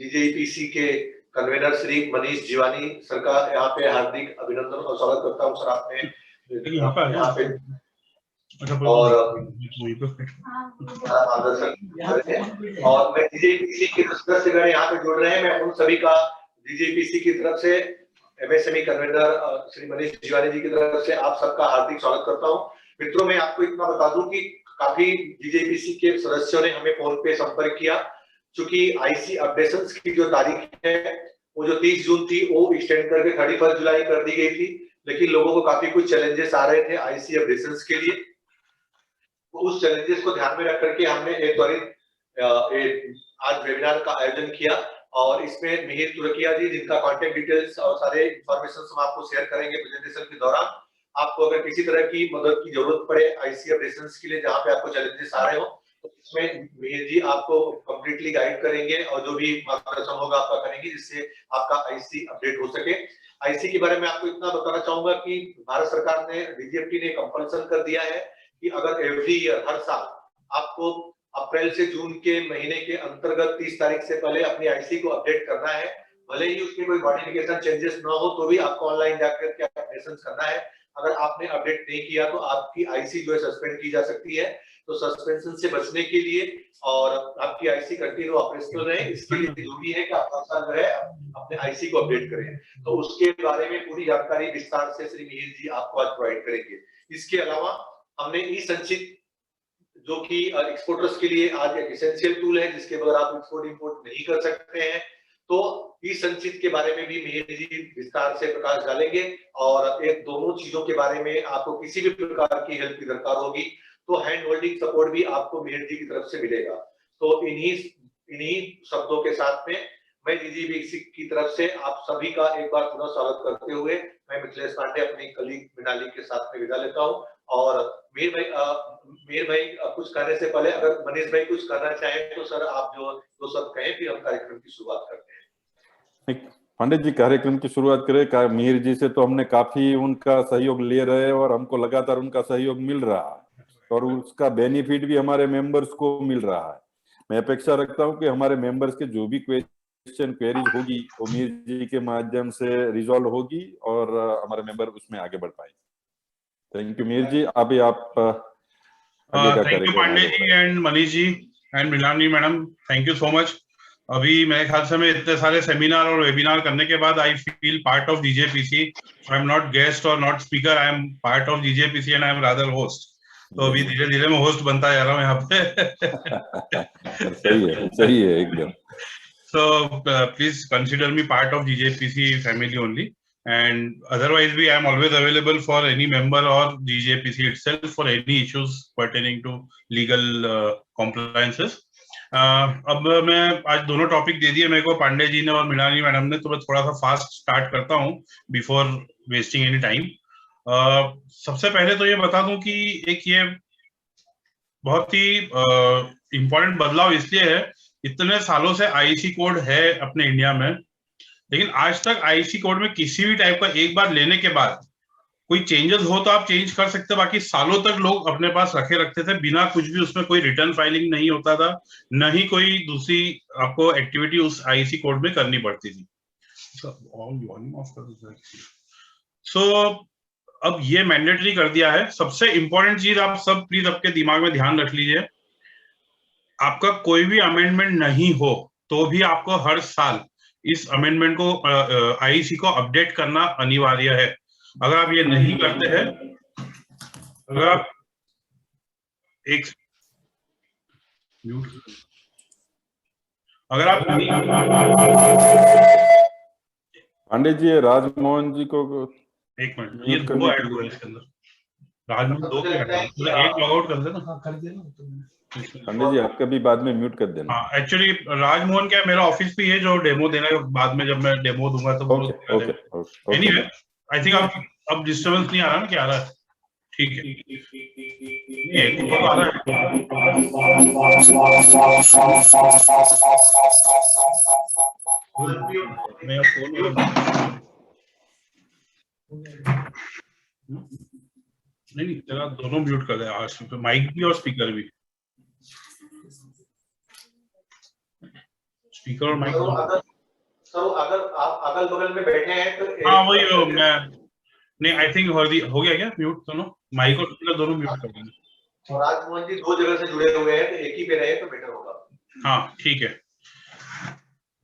डीजेपीसी के convener Shri Manish Jiwani sir का यहाँ पे हार्दिक अभिनंदन और स्वागत करता हूँ। सर आपने यहाँ पे और मैं डीजेपीसी के सदस्य यहाँ पे जुड़ रहे हैं, मैं उन सभी का डीजेपीसी की तरफ से एमएसएमई कन्वीनर श्री मनीष जीवानी जी की तरफ से आप सबका हार्दिक स्वागत करता हूँ। मित्रों, मैं आपको इतना बता दूं कि काफी डीजेपीसी के सदस्यों ने हमें फोन पे संपर्क किया, चूंकि आईसी अपडेशंस की जो तारीख है वो जो 30 जून थी वो एक्सटेंड करके 31 जुलाई कर दी गई थी, लेकिन लोगों को काफी कुछ चैलेंजेस आ रहे थे आईसी अपडेशंस के लिए। तो उस चैलेंजेस को ध्यान में रख करके हमने एक त्वरित आज वेबिनार का आयोजन किया और इसमें मिहिर तुर्किया जी, जिनका कॉन्टेक्ट डिटेल्स और सारे इंफॉर्मेशन हम आपको शेयर करेंगे प्रेजेंटेशन के दौरान। आपको अगर किसी तरह की मदद की जरूरत पड़े आईसी अपडेशंस के लिए, जहां पे आपको चैलेंजेस आ रहे हो, तो इसमें मिहिर जी आपको कंप्लीटली गाइड करेंगे और जो भी मार्गदर्शन होगा आपका करेंगे, जिससे आपका आईसी अपडेट हो सके। आईसी के बारे में आपको इतना बताना चाहूंगा कि भारत सरकार ने, डीजीएफटी ने कंपल्सन कर दिया है कि अगर एवरी ईयर, हर साल, आपको अप्रैल से जून के महीने के अंतर्गत 30 तारीख से पहले अपनी आईसी को अपडेट करना है। भले ही उसमें कोई मॉडिफिकेशन चेंजेस ना हो तो भी आपको ऑनलाइन जाकर के अपडेशन करना है। अगर आपने अपडेट नहीं किया तो आपकी आईसी जो है सस्पेंड की जा सकती है। तो सस्पेंशन से बचने के लिए और आपकी आईसी कंटिन्यू ऑपरेशनल रहे, इसके लिए जरूरी है कि आप हर साल जो है अपने आईसी को अपडेट करें। तो उसके बारे में पूरी जानकारी विस्तार से श्री मिहिर जी आपको आज प्रोवाइड करेंगे। इसके अलावा हमने ई संचित, जो कि एक्सपोर्टर्स के लिए आज एक एसेंशियल टूल है, जिसके बगैर आप एक्सपोर्ट इंपोर्ट नहीं कर सकते हैं, तो ई संचित के बारे में भी मिहिर जी विस्तार से प्रकाश डालेंगे। और एक दोनों चीजों के बारे में आपको किसी भी प्रकार की हेल्प की दरकार होगी तो हैंड होल्डिंग सपोर्ट भी आपको मिहिर जी की तरफ से मिलेगा। तो इन्हीं शब्दों के साथ में मैं डीजीपीसी की तरफ से आप सभी का एक बार पुनः स्वागत करते हुए मैं मिथिलेश पांडे अपनी कलीग मृणाली के साथ में विदा लेता हूं। और मीर भाई कुछ कहने से पहले अगर मनीष भाई कुछ करना चाहे तो सर आप जो दो शब्द कहें, फिर हम कार्यक्रम की शुरुआत करते हैं। पंडित जी, कार्यक्रम की शुरुआत करें। मीर जी से तो हमने काफी उनका सहयोग ले रहे हैं और हमको लगातार उनका सहयोग मिल रहा है और उसका बेनिफिट भी हमारे मेंबर्स को मिल रहा है। मैं अपेक्षा रखता हूं कि हमारे मेंबर्स के जो भी क्वेश्चन क्वेरीज होगी वो मीर जी के माध्यम से रिजॉल्व होगी और हमारे मेंबर उसमें आगे बढ़ पाएंगे। Thank you Mir ji. अभी आप thank you Pandey ji and Manish ji and Mrinali madam, thank you so much. अभी मेरे ख्याल से मैं इतने सारे सेमिनार और वेबिनार करने के बाद I feel part of DJPC. I am not guest और not speaker, I am part of DJPC and I am rather host. तो अभी धीरे धीरे मैं होस्ट बनता जा रहा हूँ यहाँ पे। सही है एकदम। So please consider me part of DJPC family only, and otherwise I am always available for any member or DJPC itself for any issues pertaining to legal compliances. अब मैं आज दोनों टॉपिक दे दिए मेरे को पांडे जी ने और मृणाली मैडम ने, तो मैं थोड़ा सा फास्ट स्टार्ट करता हूँ बिफोर वेस्टिंग एनी टाइम। सबसे पहले तो ये बता दूं कि एक ये बहुत ही इम्पोर्टेंट बदलाव इसलिए है, इतने सालों से आईसी कोड है अपने इंडिया में, लेकिन आज तक आईसी कोड में किसी भी टाइप का एक बार लेने के बाद कोई चेंजेस हो तो आप चेंज कर सकते, बाकी सालों तक लोग अपने पास रखते थे बिना कुछ भी, उसमें कोई रिटर्न फाइलिंग नहीं होता था, न ही कोई दूसरी आपको एक्टिविटी उस आईसी कोड में करनी पड़ती थी। अब ये मैंडेटरी कर दिया है। सबसे इंपॉर्टेंट चीज आप सब प्लीज आपके दिमाग में ध्यान रख लीजिए, आपका कोई भी अमेंडमेंट नहीं हो तो भी आपको हर साल इस अमेंडमेंट को आईसी को अपडेट करना अनिवार्य है। अगर आप ये नहीं करते हैं, अगर आप पांडे जी, राजमोहन जी को एक मिनट, ये दो ऐड हुआ इसके अंदर, राजमोहन दो के एक लॉग आउट कर देना, कर देना पंडित जी, आपका भी बाद में म्यूट कर देना। हाँ, एक्चुअली राजमोहन क्या मेरा ऑफिस भी है जो डेमो देने के बाद में जब मैं डेमो दूंगा तो ओके। एनीवे, आई थिंक अब डिस्टर्बेंस नहीं आ रहा ना, क्या आ रहा है? ठीक है, आ रहा है। नहीं, तेरा दोनों म्यूट कर दे, माइक भी और स्पीकर भी। स्पीकर और माइक। अगर आप अगल बगल में बैठे हैं तो हाँ वही मैं नहीं, आई थिंक हो गया क्या म्यूट दोनों, माइक और स्पीकर दोनों म्यूट कर देंगे। और राजमोहन जी 2 जगह से जुड़े हुए हैं तो एक ही पे रहे तो बेटर होगा। हाँ ठीक है,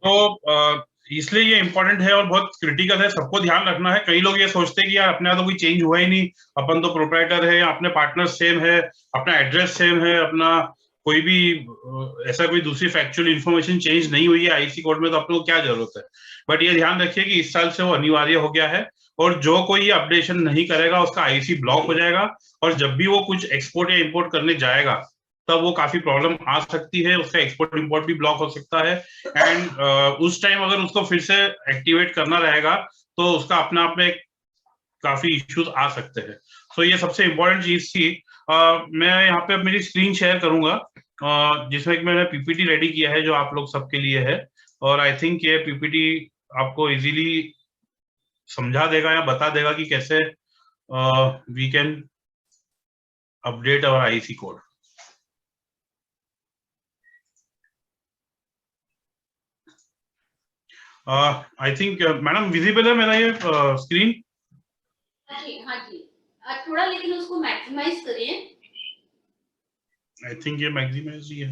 तो इसलिए ये इंपॉर्टेंट है और बहुत क्रिटिकल है, सबको ध्यान रखना है। कई लोग ये सोचते हैं कि यार अपने यहाँ तो कोई चेंज हुआ ही नहीं, अपन तो प्रोप्राइटर है, अपने पार्टनर सेम है, अपना एड्रेस सेम है, अपना कोई भी ऐसा कोई दूसरी फैक्चुअल इंफॉर्मेशन चेंज नहीं हुई है आईसी कोड में, तो अपने को क्या जरूरत है। बट ये ध्यान रखिए कि इस साल से वो अनिवार्य हो गया है, और जो कोई ये अपडेशन नहीं करेगा उसका आईसी ब्लॉक हो जाएगा, और जब भी वो कुछ एक्सपोर्ट या इंपोर्ट करने जाएगा तब वो काफी प्रॉब्लम आ सकती है, उसका एक्सपोर्ट इंपोर्ट भी ब्लॉक हो सकता है। एंड उस टाइम अगर उसको फिर से एक्टिवेट करना रहेगा तो उसका अपने आप में काफी इश्यूज आ सकते हैं। सो ये सबसे इंपॉर्टेंट चीज थी। मैं यहाँ पे मेरी स्क्रीन शेयर करूंगा, जिसमें कि मैंने पीपीटी रेडी किया है जो आप लोग सबके लिए है, और आई थिंक ये पीपीटी आपको इजीली समझा देगा या बता देगा कि कैसे we can update our IC code. I think madam visible है मेरा ये स्क्रीन? हाँ जी, थोड़ा लेकिन उसको मैक्सिमाइज करिए। आई थिंक ये मैक्सिमाइज ही है।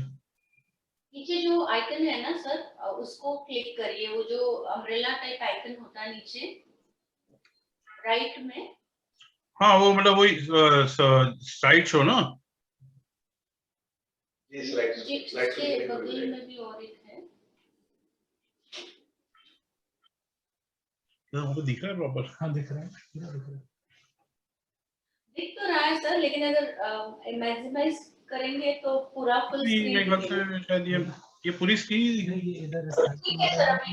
नीचे जो आइकन है ना सर, उसको क्लिक करिए, वो जो अम्ब्रेला टाइप आइकन होता है नीचे राइट में। हाँ वो मतलब वही स्लाइड शो ना? स्लाइड के बगल में भी और एक है। तो दिख रहा है प्रॉपर? हाँ दिख रहा है, पूरा दिख रहा है। दिख तो रहा है सर, लेकिन अगर मैक्सिमाइज करेंगे तो पूरा फुल स्क्रीन। मेरे ख्याल से शायद ये पूरी स्क्रीन। ये इधर ठीक है सर, अभी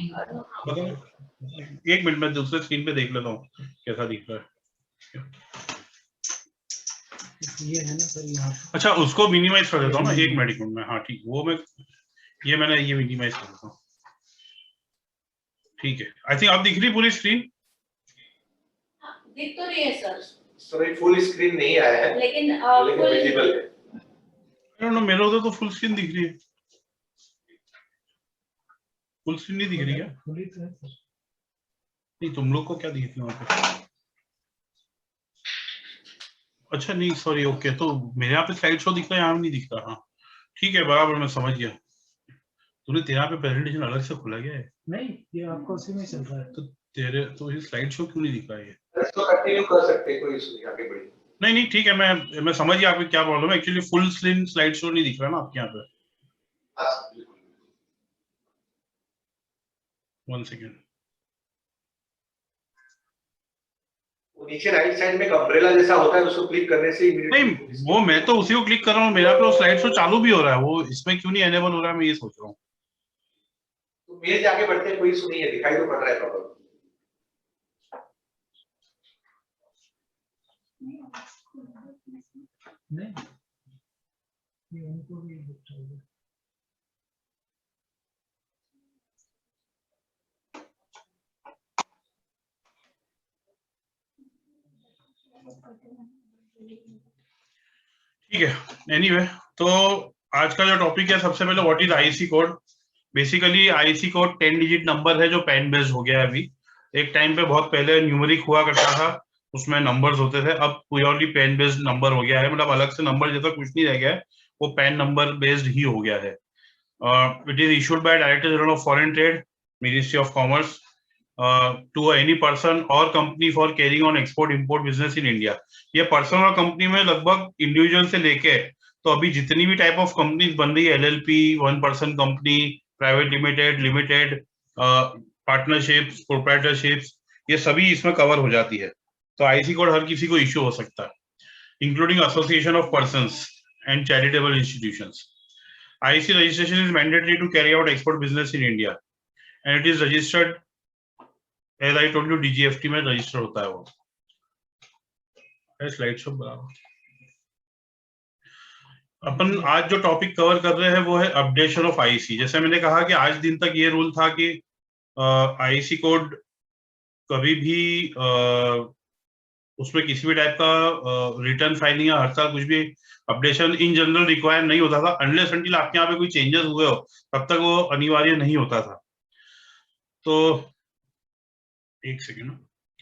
एक मिनट में दूसरे स्क्रीन पे देख लेता हूँ कैसा दिख रहा है। ये है ना सर यहाँ। अच्छा उसको मिनिमाइज कर देता हूँ ना, एक मिनट में। हाँ ठीक, वो मैंने ये मिनिमाइज कर देता हूँ। ठीक है, आई थिंक आप दिख रही पूरी स्क्रीन? दिख तो रही है सर। सर फुल स्क्रीन नहीं आया है लेकिन विजिबल है। आई डोंट नो, मेरे उधर तो फुल स्क्रीन दिख रही है। फुल स्क्रीन नहीं दिख रही क्या? खुली तो है सर। नहीं तुम लोग को क्या दिख रही है वहाँ पे? अच्छा नहीं सॉरी, ओके, तो मेरे यहाँ पे स्लाइड शो दिख रहा है, यहाँ नहीं दिख रहा। हाँ ठीक है, बराबर, मैं समझ गया। तूने तेरा पे प्रेजेंटेशन अलग से खोला गया है? नहीं, ये आपको उसी में चल रहा है। तो तेरे तो ये स्लाइड शो क्यों नहीं दिख रहा है? इसको कंटिन्यू कर सकते हैं, कोई इशू नहीं, आगे बढ़िए। नहीं ठीक है, मैं समझ गया आपकी क्या प्रॉब्लम है। Actually full screen slide show नहीं दिख रहा ना आपके यहाँ पे। One second. नीचे राइट साइड में एक अम्ब्रेला जैसा होता है, उसको क्लिक करने से नहीं वो मैं तो उसी को क्लिक कर रहा हूँ, मेरा पे स्लाइड शो चालू भी हो रहा है, वो इसमें क्यों नहीं एनेबल हो रहा है, मैं ये सोच रहा हूँ। तो मेरे आगे बढ़ते हैं, कोई इशू नहीं है, दिखाई तो पड़ रहा है प्रॉब्लम। नहीं, ये उनको भी दिख रहा है। ठीक है, एनीवे तो आज का जो टॉपिक है, सबसे पहले what is IC code. Basically IC code 10 digit number है जो पैन बेस्ड हो गया है अभी। एक टाइम पे बहुत पहले न्यूमेरिक हुआ करता था, उसमें नंबर्स होते थे, अब प्योरली पैन बेस्ड नंबर हो गया है, मतलब अलग से नंबर जैसा कुछ नहीं रह गया है, वो पैन नंबर बेस्ड ही हो गया है। It is issued by director general of foreign trade, ministry of commerce, to any person और company for carrying on export import business in India. ये पर्सन और कंपनी में लगभग इंडिविजुअल से लेके तो अभी जितनी भी टाइप ऑफ कंपनीज बन रही है, LLP, one person company, private limited, partnerships, proprietorships, ये सभी इसमें कवर हो जाती है। तो आईसी कोड हर किसी को इश्यू हो सकता है, including association of persons and charitable institutions. IC registration is mandatory to carry out export business in India, and it is registered, as I told you, DGFT में रजिस्टर होता है वो। Slide show बराबर। अपन आज जो टॉपिक कवर कर रहे हैं वो है अपडेशन ऑफ आईसी। जैसे मैंने कहा कि आज दिन तक ये रूल था कि आईसी कोड कभी भी उसमें किसी भी टाइप का रिटर्न फाइलिंग या हर साल कुछ भी अपडेशन इन जनरल रिक्वायर नहीं होता था, अनलेस अनटिल आपके यहाँ पे कोई चेंजेस हुए हो तब तक वो अनिवार्य नहीं होता था। तो एक सेकेंड,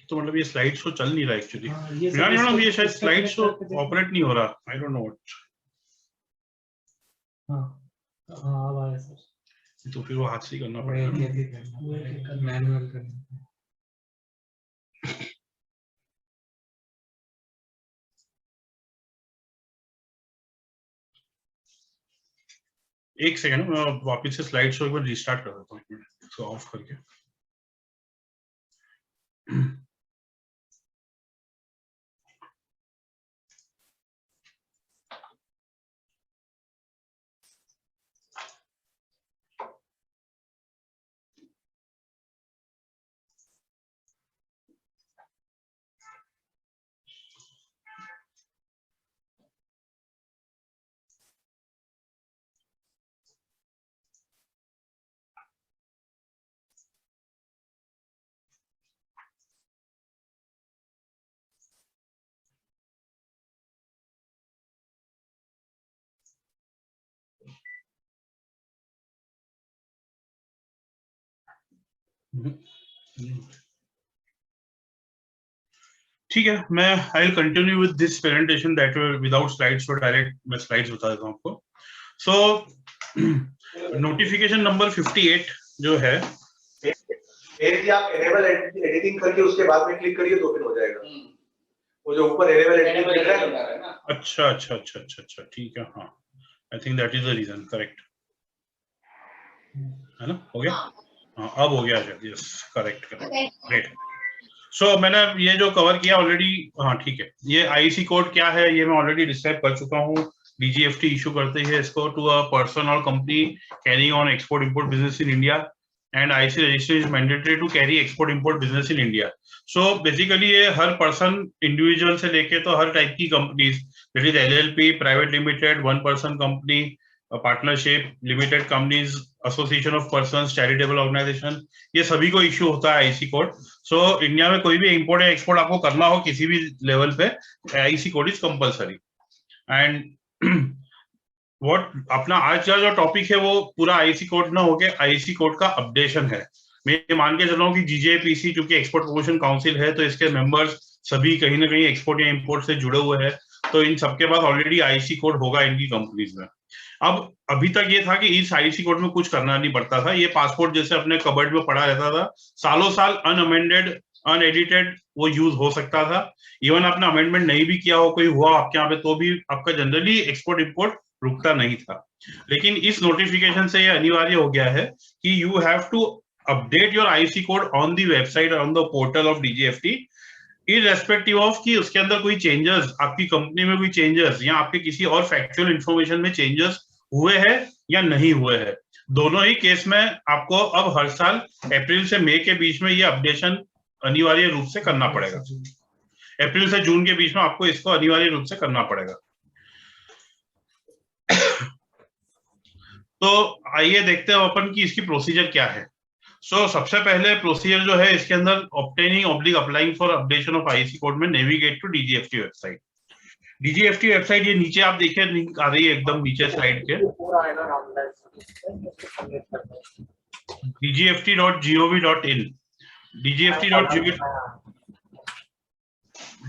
तो मतलब ये स्लाइड शो चल नहीं रहा एक्चुअली, ये शायद स्लाइड शो ऑपरेट नहीं हो रहा, आई डोंट नो व्हाट। हाँ अब आया सर। तो फिर वो हाथ से करना पड़ेगा, मैनुअल करना। एक सेकेंड मैं वापस से स्लाइड शो एक बार रिस्टार्ट कर देता हूँ, इसको ऑफ करके। ठीक है, मैं I will continue with this presentation that without slides, तो डायरेक्ट मैं स्लाइड्स बता देता हूँ आपको। सो नोटिफिकेशन नंबर 58 जो है, यदि आप एनेबल एडिटिंग करके उसके बाद में क्लिक करिए तो फिर हो जाएगा। वो जो ऊपर एनेबल एडिटिंग लिख रहा है ना। अच्छा, ठीक है, हाँ, I think that is the reason, correct है ना, हो गया, हाँ अब हो गया, यस करेक्ट, ग्रेट। सो मैंने ये जो कवर किया ऑलरेडी, हाँ ठीक है, ये आईसी कोड क्या है ये मैं ऑलरेडी डिस्क्राइब कर चुका हूँ। डीजीएफटी इशू करते हैं इसको टू अ पर्सन और company carrying on export import business in India, and IC registration is mandatory to carry export import business in India. So basically ये हर पर्सन इंडिविजुअल से लेके तो हर टाइप की companies, that is LLP, private limited, one person company, partnership, limited companies, association of persons, charitable organisation, ये सभी को इश्यू होता है आईसी कोड। सो इंडिया में कोई भी इंपोर्ट या एक्सपोर्ट आपको करना हो किसी भी लेवल पे, IC code is compulsory. And what अपना आज का जो टॉपिक है वो पूरा आईसी कोड ना होके आईसी कोड का अपडेशन है। मैं ये मान के चल रहा हूँ कि जीजेपीसी चूंकि एक्सपोर्ट प्रमोशन काउंसिल है तो इसके मेंबर्स सभी कहीं ना कहीं एक्सपोर्ट या इंपोर्ट से जुड़े हुए हैं, तो इन सबके पास ऑलरेडी आईसी कोड होगा इनकी कंपनीज में। अब अभी तक ये था कि इस आईसी कोड में कुछ करना नहीं पड़ता था, ये पासपोर्ट जैसे अपने कबर्ड में पड़ा रहता था, सालों साल अनअमेंडेड अनएडिटेड वो यूज हो सकता था। इवन आपने अमेंडमेंट नहीं भी किया हो, कोई हुआ आपके यहाँ पे, तो भी आपका जनरली एक्सपोर्ट इंपोर्ट रुकता नहीं था। लेकिन इस नोटिफिकेशन से ये अनिवार्य हो गया है कि you have to update your IC code on the website, on the portal of DGFT, irrespective of कि उसके अंदर कोई चेंजेस, आपकी कंपनी में कोई चेंजेस या आपके किसी और फैक्चुअल इंफॉर्मेशन में चेंजेस हुए हैं या नहीं हुए हैं। दोनों ही केस में आपको अब हर साल अप्रैल से मई के बीच में ये अपडेशन अनिवार्य रूप से करना पड़ेगा। अप्रैल से जून के बीच में आपको इसको अनिवार्य रूप से करना पड़ेगा। तो आइए देखते हैं अपन की इसकी प्रोसीजर क्या है। सो सबसे पहले प्रोसीजर जो है इसके अंदर obtaining oblique applying for updation of IC code में navigate to DGFT website. DGFT website ये नीचे आप देखिए लिंक आ रही है एकदम नीचे साइड के, dgft.gov.in,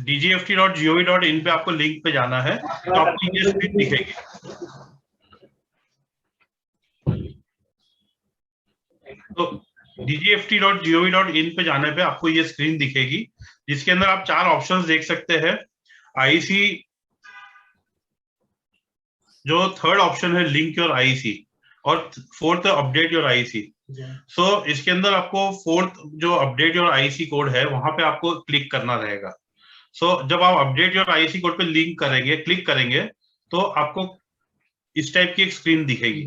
dgft.gov.in पे आपको लिंक पे जाना है तो आपको ये स्क्रीन दिखेगी। तो dgft.gov.in पे जाने पे आपको ये स्क्रीन दिखेगी जिसके अंदर आप 4 ऑप्शंस देख सकते हैं। आईसी जो थर्ड ऑप्शन है लिंक योर आईसी, और फोर्थ अपडेट योर आईसी। सो इसके अंदर आपको फोर्थ जो अपडेट योर आईसी कोड है वहां पे आपको क्लिक करना रहेगा। सो जब आप अपडेट योर आईसी कोड पे क्लिक करेंगे तो आपको इस टाइप की एक स्क्रीन दिखेगी।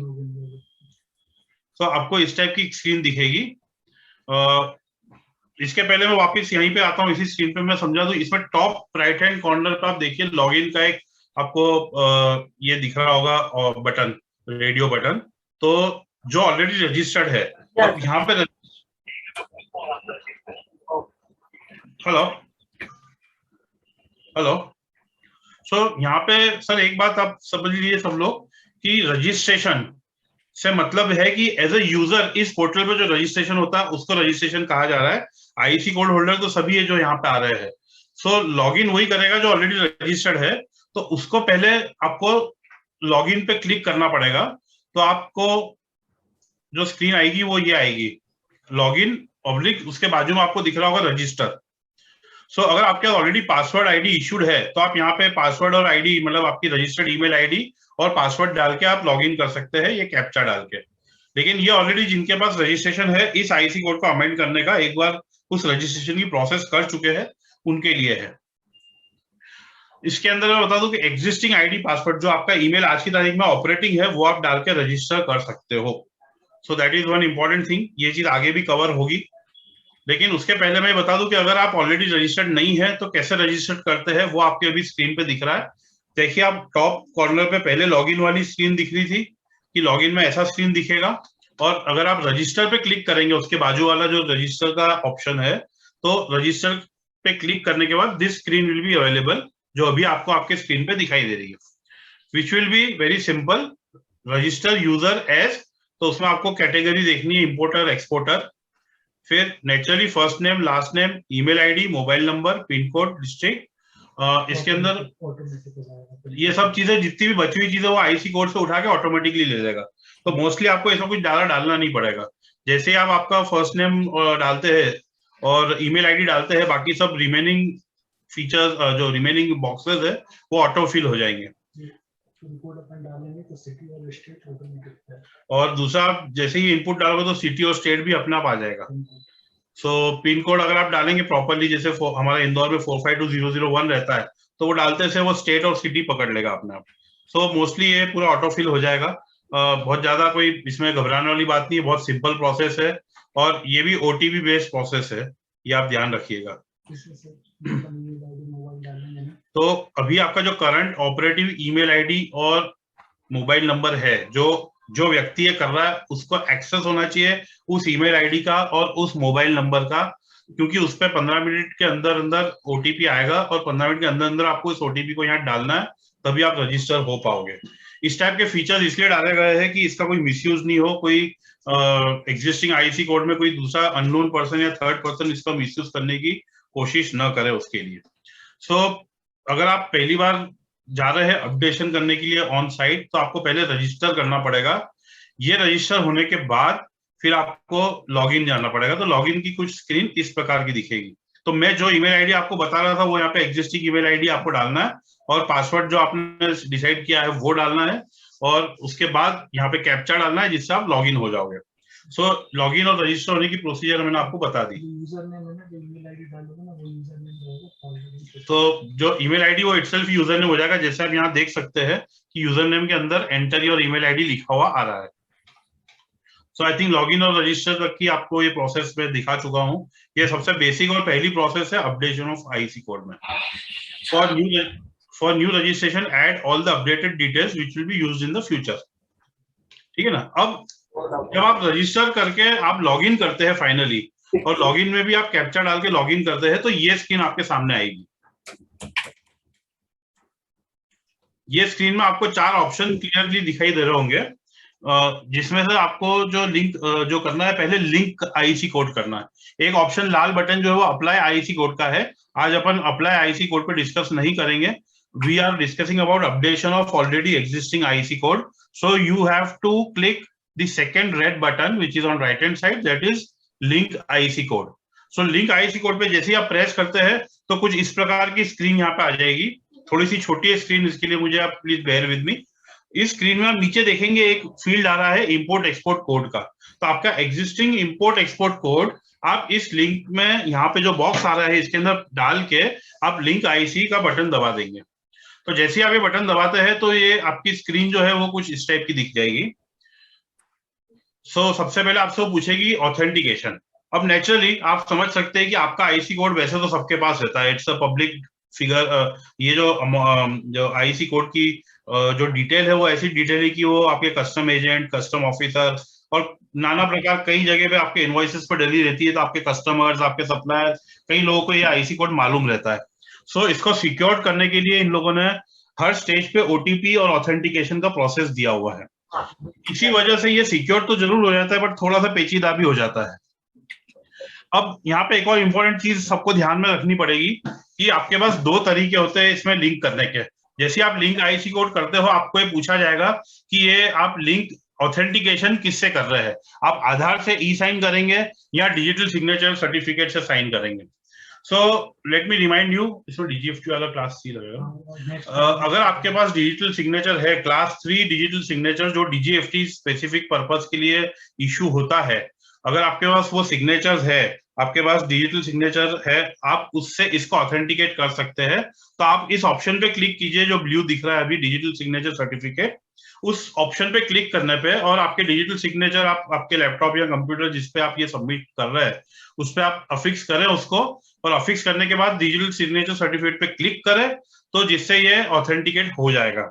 तो आपको इस टाइप की स्क्रीन दिखेगी। इसके पहले मैं वापस यहीं पे आता हूँ, इसी स्क्रीन पे मैं समझा दूं। इसमें टॉप राइट हैंड कॉर्नर पे आप देखिए लॉगिन का एक आपको ये दिख रहा होगा बटन, रेडियो बटन। तो जो ऑलरेडी रजिस्टर्ड है अब यहाँ पे, हेलो हेलो। सो यहाँ पे सर एक बात आप समझ लीजिए सब लोग कि रजिस्ट्रेशन से मतलब है कि एज ए यूजर इस पोर्टल पे जो रजिस्ट्रेशन होता है उसको रजिस्ट्रेशन कहा जा रहा है। आईसी कोड होल्डर तो सभी है जो यहाँ पे आ रहे हैं। सो लॉगिन वही करेगा जो ऑलरेडी रजिस्टर्ड है, तो उसको पहले आपको लॉगिन पे क्लिक करना पड़ेगा। तो आपको जो स्क्रीन आएगी वो ये आएगी, लॉगिन ऑब्लिक, उसके बाजू में आपको दिख रहा होगा रजिस्टर। सो अगर आपके ऑलरेडी पासवर्ड आईडी इशूड है तो आप यहाँ पे पासवर्ड और आईडी मतलब आपकी रजिस्टर्ड ईमेल आईडी और पासवर्ड डाल के आप लॉगिन कर सकते हैं, ये कैप्चा डाल के। लेकिन ये ऑलरेडी जिनके पास रजिस्ट्रेशन है इस आईसी कोड को अमेंड करने का, एक बार उस रजिस्ट्रेशन की प्रोसेस कर चुके हैं, उनके लिए है। इसके अंदर मैं बता दूं कि एग्जिस्टिंग आईडी पासवर्ड जो आपका ईमेल आज की तारीख में ऑपरेटिंग है वो आप डाल के रजिस्टर कर सकते हो। So that is one important thing, ये चीज आगे भी कवर होगी। लेकिन उसके पहले मैं बता दूं कि अगर आप ऑलरेडी रजिस्टर्ड नहीं है तो कैसे रजिस्टर्ड करते हैं वो आपके अभी स्क्रीन पे दिख रहा है। देखिए आप टॉप कॉर्नर पे पहले लॉगिन वाली स्क्रीन दिख रही थी कि लॉगिन में ऐसा स्क्रीन दिखेगा, और अगर आप रजिस्टर पे क्लिक करेंगे उसके बाजू वाला जो रजिस्टर का ऑप्शन है, तो रजिस्टर पे क्लिक करने के बाद this screen will be available, जो अभी आपको आपके स्क्रीन पे दिखाई दे रही है, which will be very simple, register user as. तो उसमें आपको कैटेगरी देखनी है, इंपोर्टर एक्सपोर्टर, फिर naturally first name last name email ID mobile number pin code district, इसके अंदर ये सब चीजें जितनी भी बची हुई चीजें वो आईसी कोड से उठा के ऑटोमेटिकली ले लेगा। तो मोस्टली आपको इसमें कुछ डालना नहीं पड़ेगा। जैसे आप आपका फर्स्ट नेम डालते हैं और ईमेल आईडी डालते हैं, बाकी सब रिमेनिंग फीचर्स जो रिमेनिंग बॉक्सेस है वो ऑटो फिल हो जाएंगे। इनपुट अपन डालेंगे तो सिटी और स्टेट ऑटोमेटिक है, और दूसरा आप जैसे ही इनपुट डालोगे तो सिटी और स्टेट भी अपने आप आ जाएगा। सो पिन कोड अगर आप डालेंगे प्रॉपरली, जैसे हमारा इंदौर में 452001 रहता है, तो वो डालते से वो स्टेट और सिटी पकड़ लेगा अपने आप। सो मोस्टली ये पूरा ऑटो फिल हो जाएगा। बहुत ज्यादा कोई इसमें घबराने वाली बात नहीं है, बहुत सिंपल प्रोसेस है, और ये भी ओटीपी बेस्ड प्रोसेस है, ये आप ध्यान रखिएगा। तो अभी आपका जो करंट ऑपरेटिव ईमेल आईडी और मोबाइल नंबर है, जो व्यक्ति ये कर रहा है उसको एक्सेस होना चाहिए उस ईमेल आईडी का और उस मोबाइल नंबर का, क्योंकि उस पर 15 मिनट के अंदर अंदर ओटीपी आएगा, और 15 मिनट के अंदर अंदर आपको इस ओटीपी को यहाँ डालना है, तभी आप रजिस्टर हो पाओगे। इस टाइप के फीचर्स इसलिए डाले गए हैं कि इसका कोई मिसयूज नहीं हो, कोई एग्जिस्टिंग आईसी कोड में कोई दूसरा अननोन पर्सन या थर्ड पर्सन इसका मिसयूज करने की कोशिश न करे उसके लिए। सो अगर आप पहली बार जा रहे हैं अपडेशन करने के लिए ऑन साइट, तो आपको पहले रजिस्टर करना पड़ेगा। ये रजिस्टर होने के बाद फिर आपको लॉगिन जाना पड़ेगा। तो लॉगिन की कुछ स्क्रीन इस प्रकार की दिखेगी। तो मैं जो ईमेल आईडी आपको बता रहा था वो यहाँ पे एग्जिस्टिंग ईमेल आईडी आपको डालना है, और पासवर्ड जो आपने डिसाइड किया है वो डालना है, और उसके बाद यहाँ पे कैप्चा डालना है जिससे आप लॉगिन हो जाओगे। सो लॉगिन और रजिस्टर होने की प्रोसीजर मैंने आपको बता दी। यूजर नेम है ना, जो ईमेल आईडी डालोगे ना वो यूजर नेम रहेगा। तो जो ईमेल आईडी वो इटसेल्फ यूजर नेम हो जाएगा। जैसे आप यहाँ देख सकते हैं कि यूजर नेम के अंदर एंटर योर ईमेल आईडी लिखा हुआ आ रहा है। सो आई थिंक लॉगिन और रजिस्टर तक की आपको ये प्रोसेस में दिखा चुका हूँ। ये सबसे बेसिक और पहली प्रोसेस है अपडेशन ऑफ आईसी कोड में। For new registration add all the updated details which will be used in the future. ठीक है ना। अब जब आप रजिस्टर करके आप लॉगिन करते हैं फाइनली, और लॉगिन में भी आप कैप्चा डाल के लॉगिन करते हैं, तो ये स्क्रीन आपके सामने आएगी। ये स्क्रीन में आपको 4 ऑप्शन क्लियरली दिखाई दे रहे होंगे, जिसमें से आपको जो लिंक जो करना है, पहले लिंक आईसी कोड करना है। एक ऑप्शन लाल बटन जो है वो अप्लाई आईसी कोड का है। आज अपन अप्लाई आईसी कोड पे डिस्कस नहीं करेंगे। We are discussing about updation of already existing IC code. So you have to click the second red button which is on right hand side, that is link IC code. So link IC code पे जैसे ही आप press करते हैं तो कुछ इस प्रकार की स्क्रीन यहाँ पे आ जाएगी। थोड़ी सी छोटी है स्क्रीन, इसके लिए मुझे आप प्लीज बेयर विद मी। इस स्क्रीन में आप नीचे देखेंगे एक फील्ड आ रहा है इंपोर्ट एक्सपोर्ट कोड का। तो आपका एग्जिस्टिंग इंपोर्ट एक्सपोर्ट कोड आप इस लिंक में, यहाँ पे जो बॉक्स आ रहा है इसके अंदर डाल के आप लिंक आईसी का बटन दबा देंगे। तो जैसे ही आप ये बटन दबाते हैं तो ये आपकी स्क्रीन जो है वो कुछ इस टाइप की दिख जाएगी। सो सबसे पहले आपसे वो पूछेगी ऑथेंटिकेशन। अब नेचुरली आप समझ सकते हैं कि आपका आईसी कोड वैसे तो सबके पास रहता है, इट्स अ पब्लिक फिगर। ये जो आईसी कोड की जो डिटेल है वो ऐसी डिटेल है कि वो आपके कस्टम एजेंट, कस्टम ऑफिसर और नाना प्रकार कई जगह पे आपके इनवॉइसेस पर डली रहती है। तो आपके कस्टमर्स, आपके सप्लायर्स, कई लोगों को ये आईसी कोड मालूम रहता है। सो इसको सिक्योर करने के लिए इन लोगों ने हर स्टेज पे ओटीपी और ऑथेंटिकेशन का प्रोसेस दिया हुआ है। इसी वजह से ये सिक्योर तो जरूर हो जाता है, बट थोड़ा सा पेचीदा भी हो जाता है। अब यहाँ पे एक और इम्पोर्टेंट चीज सबको ध्यान में रखनी पड़ेगी कि आपके पास दो तरीके होते हैं इसमें लिंक करने के। जैसे आप लिंक आईसी कोड करते हो, आपको ये पूछा जाएगा कि ये आप लिंक ऑथेंटिकेशन किससे कर रहे हैं, आप आधार से ई साइन करेंगे या डिजिटल सिग्नेचर सर्टिफिकेट से साइन करेंगे। So let me remind you, इसमें डीजीएफटी वाला क्लास 3 लगेगा। अगर आपके पास डिजिटल सिग्नेचर है, क्लास 3 डिजिटल सिग्नेचर जो डीजीएफटी स्पेसिफिक पर्पस के लिए इशू होता है, अगर आपके पास वो सिग्नेचर्स है, आपके पास डिजिटल सिग्नेचर है, आप उससे इसको ऑथेंटिकेट कर सकते हैं। तो आप इस ऑप्शन पे क्लिक कीजिए जो ब्लू दिख रहा है अभी, डिजिटल सिग्नेचर सर्टिफिकेट। उस ऑप्शन पे क्लिक करने पे और आपके डिजिटल सिग्नेचर आप आपके लैपटॉप या कंप्यूटर जिस पे आप ये सबमिट कर रहे हैं उस पे आप अफिक्स करें उसको, और अफिक्स करने के बाद डिजिटल सिग्नेचर सर्टिफिकेट पे क्लिक करें, तो जिससे ये ऑथेंटिकेट हो जाएगा।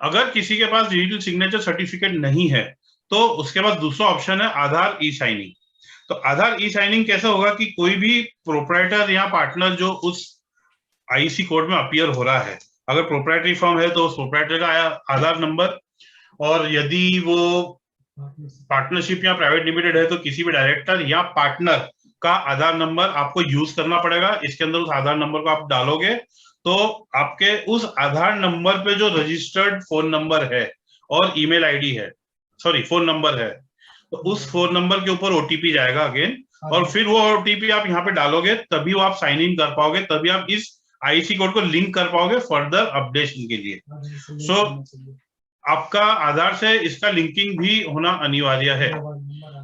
अगर किसी के पास डिजिटल सिग्नेचर सर्टिफिकेट नहीं है तो उसके पास दूसरा ऑप्शन है आधार ई साइनिंग। तो आधार ई साइनिंग कैसे होगा कि कोई भी प्रोप्राइटर या पार्टनर जो उस आईसी कोड में अपीयर हो रहा है, अगर प्रोप्राइटरी फर्म है तो उस प्रोप्राइटर का आधार नंबर, और यदि वो पार्टनरशिप या प्राइवेट लिमिटेड है तो किसी भी डायरेक्टर या पार्टनर का आधार नंबर आपको यूज करना पड़ेगा। इसके अंदर उस आधार नंबर को आप डालोगे तो आपके उस आधार नंबर पे जो रजिस्टर्ड फोन नंबर है और ईमेल आईडी है, सॉरी फोन नंबर है, तो उस फोन नंबर के ऊपर ओटीपी जाएगा अगेन, और फिर वो ओटीपी आप यहाँ पे डालोगे तभी वो आप साइन इन कर पाओगे, तभी आप इस आईसी कोड को लिंक कर पाओगे फर्दर अपडेशन के लिए। सो आपका आधार से इसका लिंकिंग भी होना अनिवार्य है।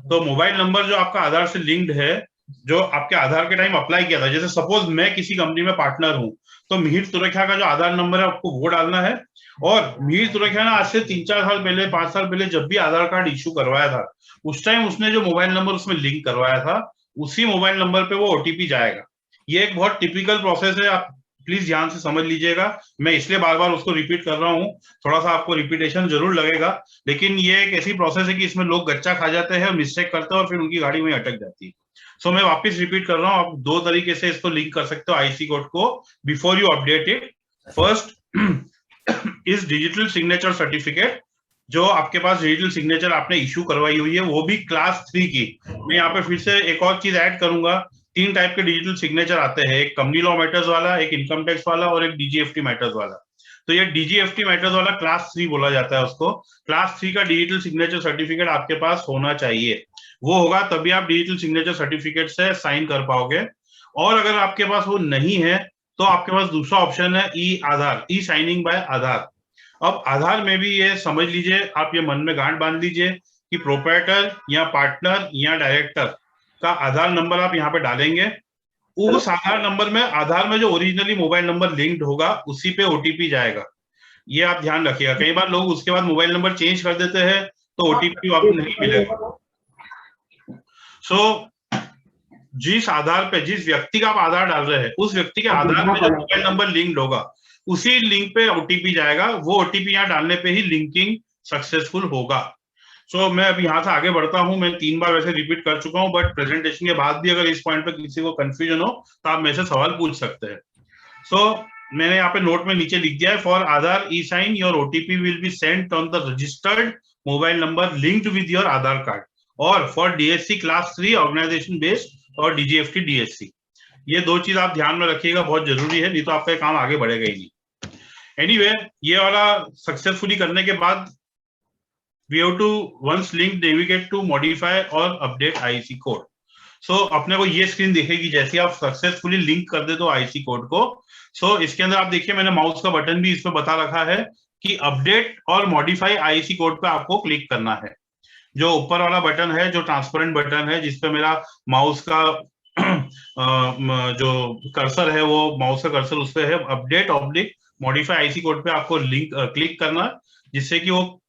तो मोबाइल नंबर जो आपका आधार से लिंक्ड है, जो आपके आधार के टाइम अप्लाई किया था, जैसे सपोज मैं किसी कंपनी में पार्टनर हूं तो मिहिर तुरखिया का जो आधार नंबर है आपको वो डालना है। और मिहिर तुरखिया ने आज से 3-4 साल पहले, 5 साल पहले जब भी आधार कार्ड इश्यू करवाया था, उस टाइम उसने जो मोबाइल नंबर उसमें लिंक करवाया था, उसी मोबाइल नंबर पे वो ओटीपी जाएगा। ये एक बहुत टिपिकल प्रोसेस है, आप प्लीज ध्यान से समझ लीजिएगा। मैं इसलिए बार बार उसको रिपीट कर रहा हूँ, थोड़ा सा आपको रिपीटेशन जरूर लगेगा, लेकिन ये एक ऐसी प्रोसेस है कि इसमें लोग गच्चा खा जाते हैं, मिस्टेक करते हैं और फिर उनकी गाड़ी में अटक जाती है। सो मैं वापस रिपीट कर रहा हूँ, आप दो तरीके से इसको लिंक कर सकते हो आईसी कोड को before you update it. First is digital signature certificate, जो आपके पास डिजिटल सिग्नेचर आपने इश्यू करवाई हुई है, वो भी क्लास 3 की। मैं यहाँ पे फिर से एक और चीज ऐड करूंगा, 3 टाइप के डिजिटल सिग्नेचर आते हैं, एक कंपनी लॉ मैटर्स वाला, एक इनकम टैक्स वाला और एक डीजीएफटी मैटर्स वाला। तो ये डीजीएफटी मैटर्स वाला क्लास 3 बोला जाता है उसको। क्लास 3 का डिजिटल सिग्नेचर सर्टिफिकेट आपके पास होना चाहिए, वो होगा तभी आप डिजिटल सिग्नेचर सर्टिफिकेट से साइन कर पाओगे। और अगर आपके पास वो नहीं है तो आपके पास दूसरा ऑप्शन है ई आधार, ई साइनिंग बाय आधार। अब आधार में भी ये समझ लीजिए, आप ये मन में गांठ बांध लीजिए कि प्रोप्राइटर या पार्टनर या डायरेक्टर का आधार नंबर आप यहाँ पे डालेंगे, उस आधार नंबर में, आधार में जो ओरिजिनली मोबाइल नंबर लिंक्ड होगा उसी पे ओटीपी जाएगा। ये आप ध्यान रखिएगा, कई बार लोग उसके बाद मोबाइल नंबर चेंज कर देते हैं तो ओटीपी आपको नहीं मिलेगा। सो जिस आधार पे, जिस व्यक्ति का आप आधार डाल रहे हैं, उस व्यक्ति के आधार में जो मोबाइल नंबर लिंक्ड होगा उसी लिंक पे ओटीपी जाएगा। वो ओटीपी यहाँ डालने पे ही लिंकिंग सक्सेसफुल होगा। सो मैं अभी यहाँ से आगे बढ़ता हूँ, मैं 3 बार वैसे रिपीट कर चुका हूँ, बट प्रेजेंटेशन के बाद भी अगर इस पॉइंट पे किसी को कंफ्यूजन हो तो आप मेरे से सवाल पूछ सकते हैं। सो मैंने यहाँ पे नोट में नीचे लिख दिया है, for Aadhaar e sign your OTP will be sent on the registered mobile number linked with your Aadhaar card, और for DSC class 3 organisation based और डीजीएफटी डीएससी। ये 2 चीज आप ध्यान में रखिएगा, बहुत जरूरी है, नहीं तो आपका काम आगे बढ़ेगा ही नहीं। एनीवे, ये वाला सक्सेसफुली करने के बाद we have to once link navigate to modify और update IC कोड। सो अपने को ये स्क्रीन दिखेगी जैसे आप सक्सेसफुली लिंक कर दे तो आईसी कोड को। सो इसके अंदर आप देखिए मैंने माउस का बटन भी इसमें बता रखा है कि अपडेट और मॉडिफाई आईसी कोड पे आपको क्लिक करना है। जो ऊपर वाला बटन है, जो ट्रांसपेरेंट बटन है जिसपे मेरा माउस का जो कर्सर है, वो माउस का कर्सर उस पे है, update oblique modify IC code पे आपको लिंक क्लिक करना, जिससे कि वो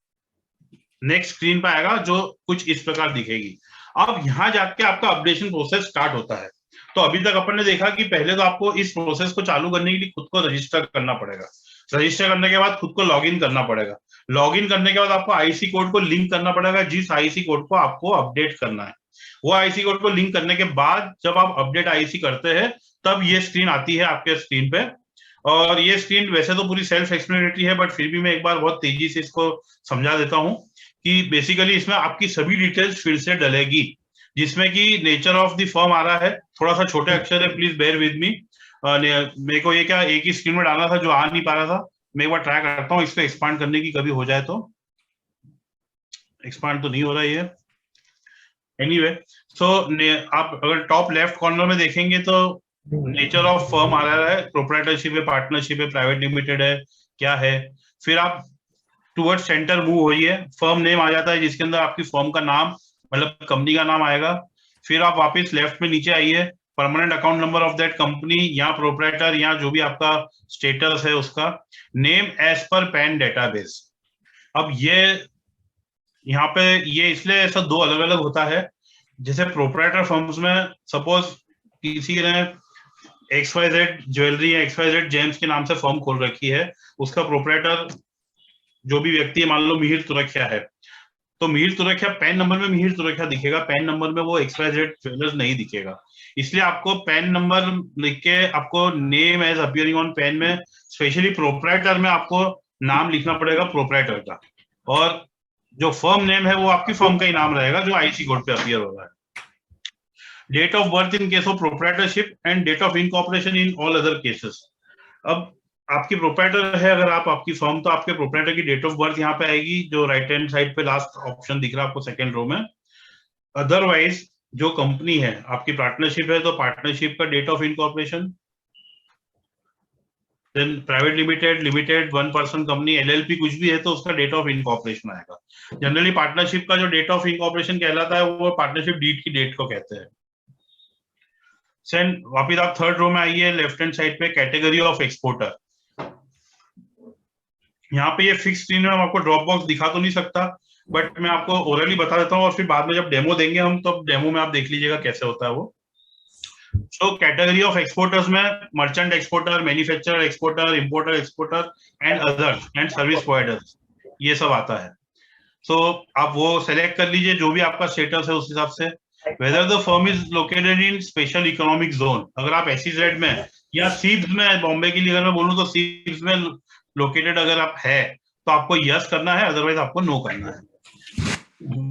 नेक्स्ट स्क्रीन पे आएगा जो कुछ इस प्रकार दिखेगी। अब यहाँ जाके आपका अपडेशन प्रोसेस स्टार्ट होता है। तो अभी तक अपन ने देखा कि पहले तो आपको इस प्रोसेस को चालू करने के लिए खुद को रजिस्टर करना पड़ेगा। रजिस्टर करने के बाद खुद को लॉगिन करना पड़ेगा। लॉगिन करने के बाद आपको आईसी कोड को लिंक करना पड़ेगा, जिस आईसी कोड को आपको अपडेट करना है। वो आईसी कोड को लिंक करने के बाद जब आप अपडेट आईसी करते हैं तब ये स्क्रीन आती है आपके स्क्रीन पे और ये स्क्रीन वैसे तो पूरी सेल्फ एक्सप्लेनेटरी है, बट फिर भी मैं एक बार बहुत तेजी से इसको समझा देता हूँ कि बेसिकली इसमें आपकी सभी डिटेल्स फिर से डलेगी, जिसमें कि नेचर ऑफ द फर्म आ रहा है, थोड़ा सा छोटे अक्षर है, प्लीज बेयर विद मी। मेरे को ये क्या एक ही स्क्रीन में डालना था जो आ नहीं पा रहा था, मैं एक बार ट्राई करता हूँ इसको एक्सपांड करने की, कभी हो जाए तो। एक्सपांड तो नहीं हो रहा है ये, एनीवे। सो आप अगर टॉप लेफ्ट कॉर्नर में देखेंगे तो नेचर ऑफ फर्म आ रहा है, प्रोप्राइटरशिप है, पार्टनरशिप है, प्राइवेट लिमिटेड है, क्या है। फिर आप टुवर्ड सेंटर मूव होइए, फर्म नेम आ जाता है जिसके अंदर आपकी फर्म का नाम मतलब कंपनी का नाम आएगा। फिर आप वापस लेफ्ट में नीचे आइए, permanent account number of that company या प्रोप्राइटर या जो भी आपका स्टेटस है उसका, name as per PAN database. अब ये यहाँ पे ये इसलिए ऐसा दो अलग अलग होता है, जैसे प्रोप्राइटर फर्म्स में सपोज किसी ने XYZ ज्वेलरी या XYZ जेम्स के नाम से फर्म खोल रखी है, उसका प्रोप्राइटर जो भी व्यक्ति है, मान लो मिहिर तुरखिया है, तो मिहिर तुरखिया पैन नंबर में मिहिर तुरखिया दिखेगा, पैन नंबर में वो XYZ ज्वेलर्स नहीं दिखेगा। इसलिए आपको पैन नंबर लिख के आपको name as appearing on PAN में, स्पेशली प्रोप्राइटर में आपको नाम लिखना पड़ेगा प्रोप्राइटर का, और जो फर्म नेम है वो आपकी फर्म का ही नाम रहेगा जो IC कोड पे अपीयर हो रहा है। Date of birth in case of proprietorship and date of incorporation in all other cases. अब आपकी प्रोप्राइटर है अगर आप आपकी फर्म, तो आपके प्रोप्राइटर की डेट ऑफ बर्थ यहाँ पे आएगी, जो राइट हैंड साइड पे लास्ट ऑप्शन दिख रहा है आपको सेकंड रो में। अदरवाइज जो कंपनी है आपकी पार्टनरशिप है, तो पार्टनरशिप का date of incorporation, then private limited, limited, one person company, LLP कुछ भी है तो उसका डेट ऑफ इनकॉर्पोरेशन आएगा। जनरली पार्टनरशिप का जो डेट ऑफ इनकॉर्पोरेशन कहलाता है वो पार्टनरशिप डीड की डेट को कहते हैं। वापिस आप थर्ड रो में आइए, लेफ्ट हैंड साइड पे कैटेगरी ऑफ एक्सपोर्टर। यहाँ पे ये फिक्स स्क्रीन में आपको ड्रॉप बॉक्स दिखा तो नहीं सकता, बट मैं आपको ओरली बता देता हूँ, और फिर बाद में जब डेमो देंगे हम, तो डेमो में आप देख लीजिएगा कैसे होता है वो। सो कैटेगरी ऑफ एक्सपोर्टर्स में merchant exporter, manufacturer exporter, importer exporter and others and service providers, ये सब आता है। सो आप वो सेलेक्ट कर लीजिए जो भी आपका स्टेटस है उस हिसाब से। Whether the firm is located in special economic zone, अगर आप SEZ में या सीब्स में, बॉम्बे के लिए अगर मैं बोलूँ तो सीब्स में लोकेटेड अगर आप है तो आपको यस करना है, अदरवाइज आपको नो करना है।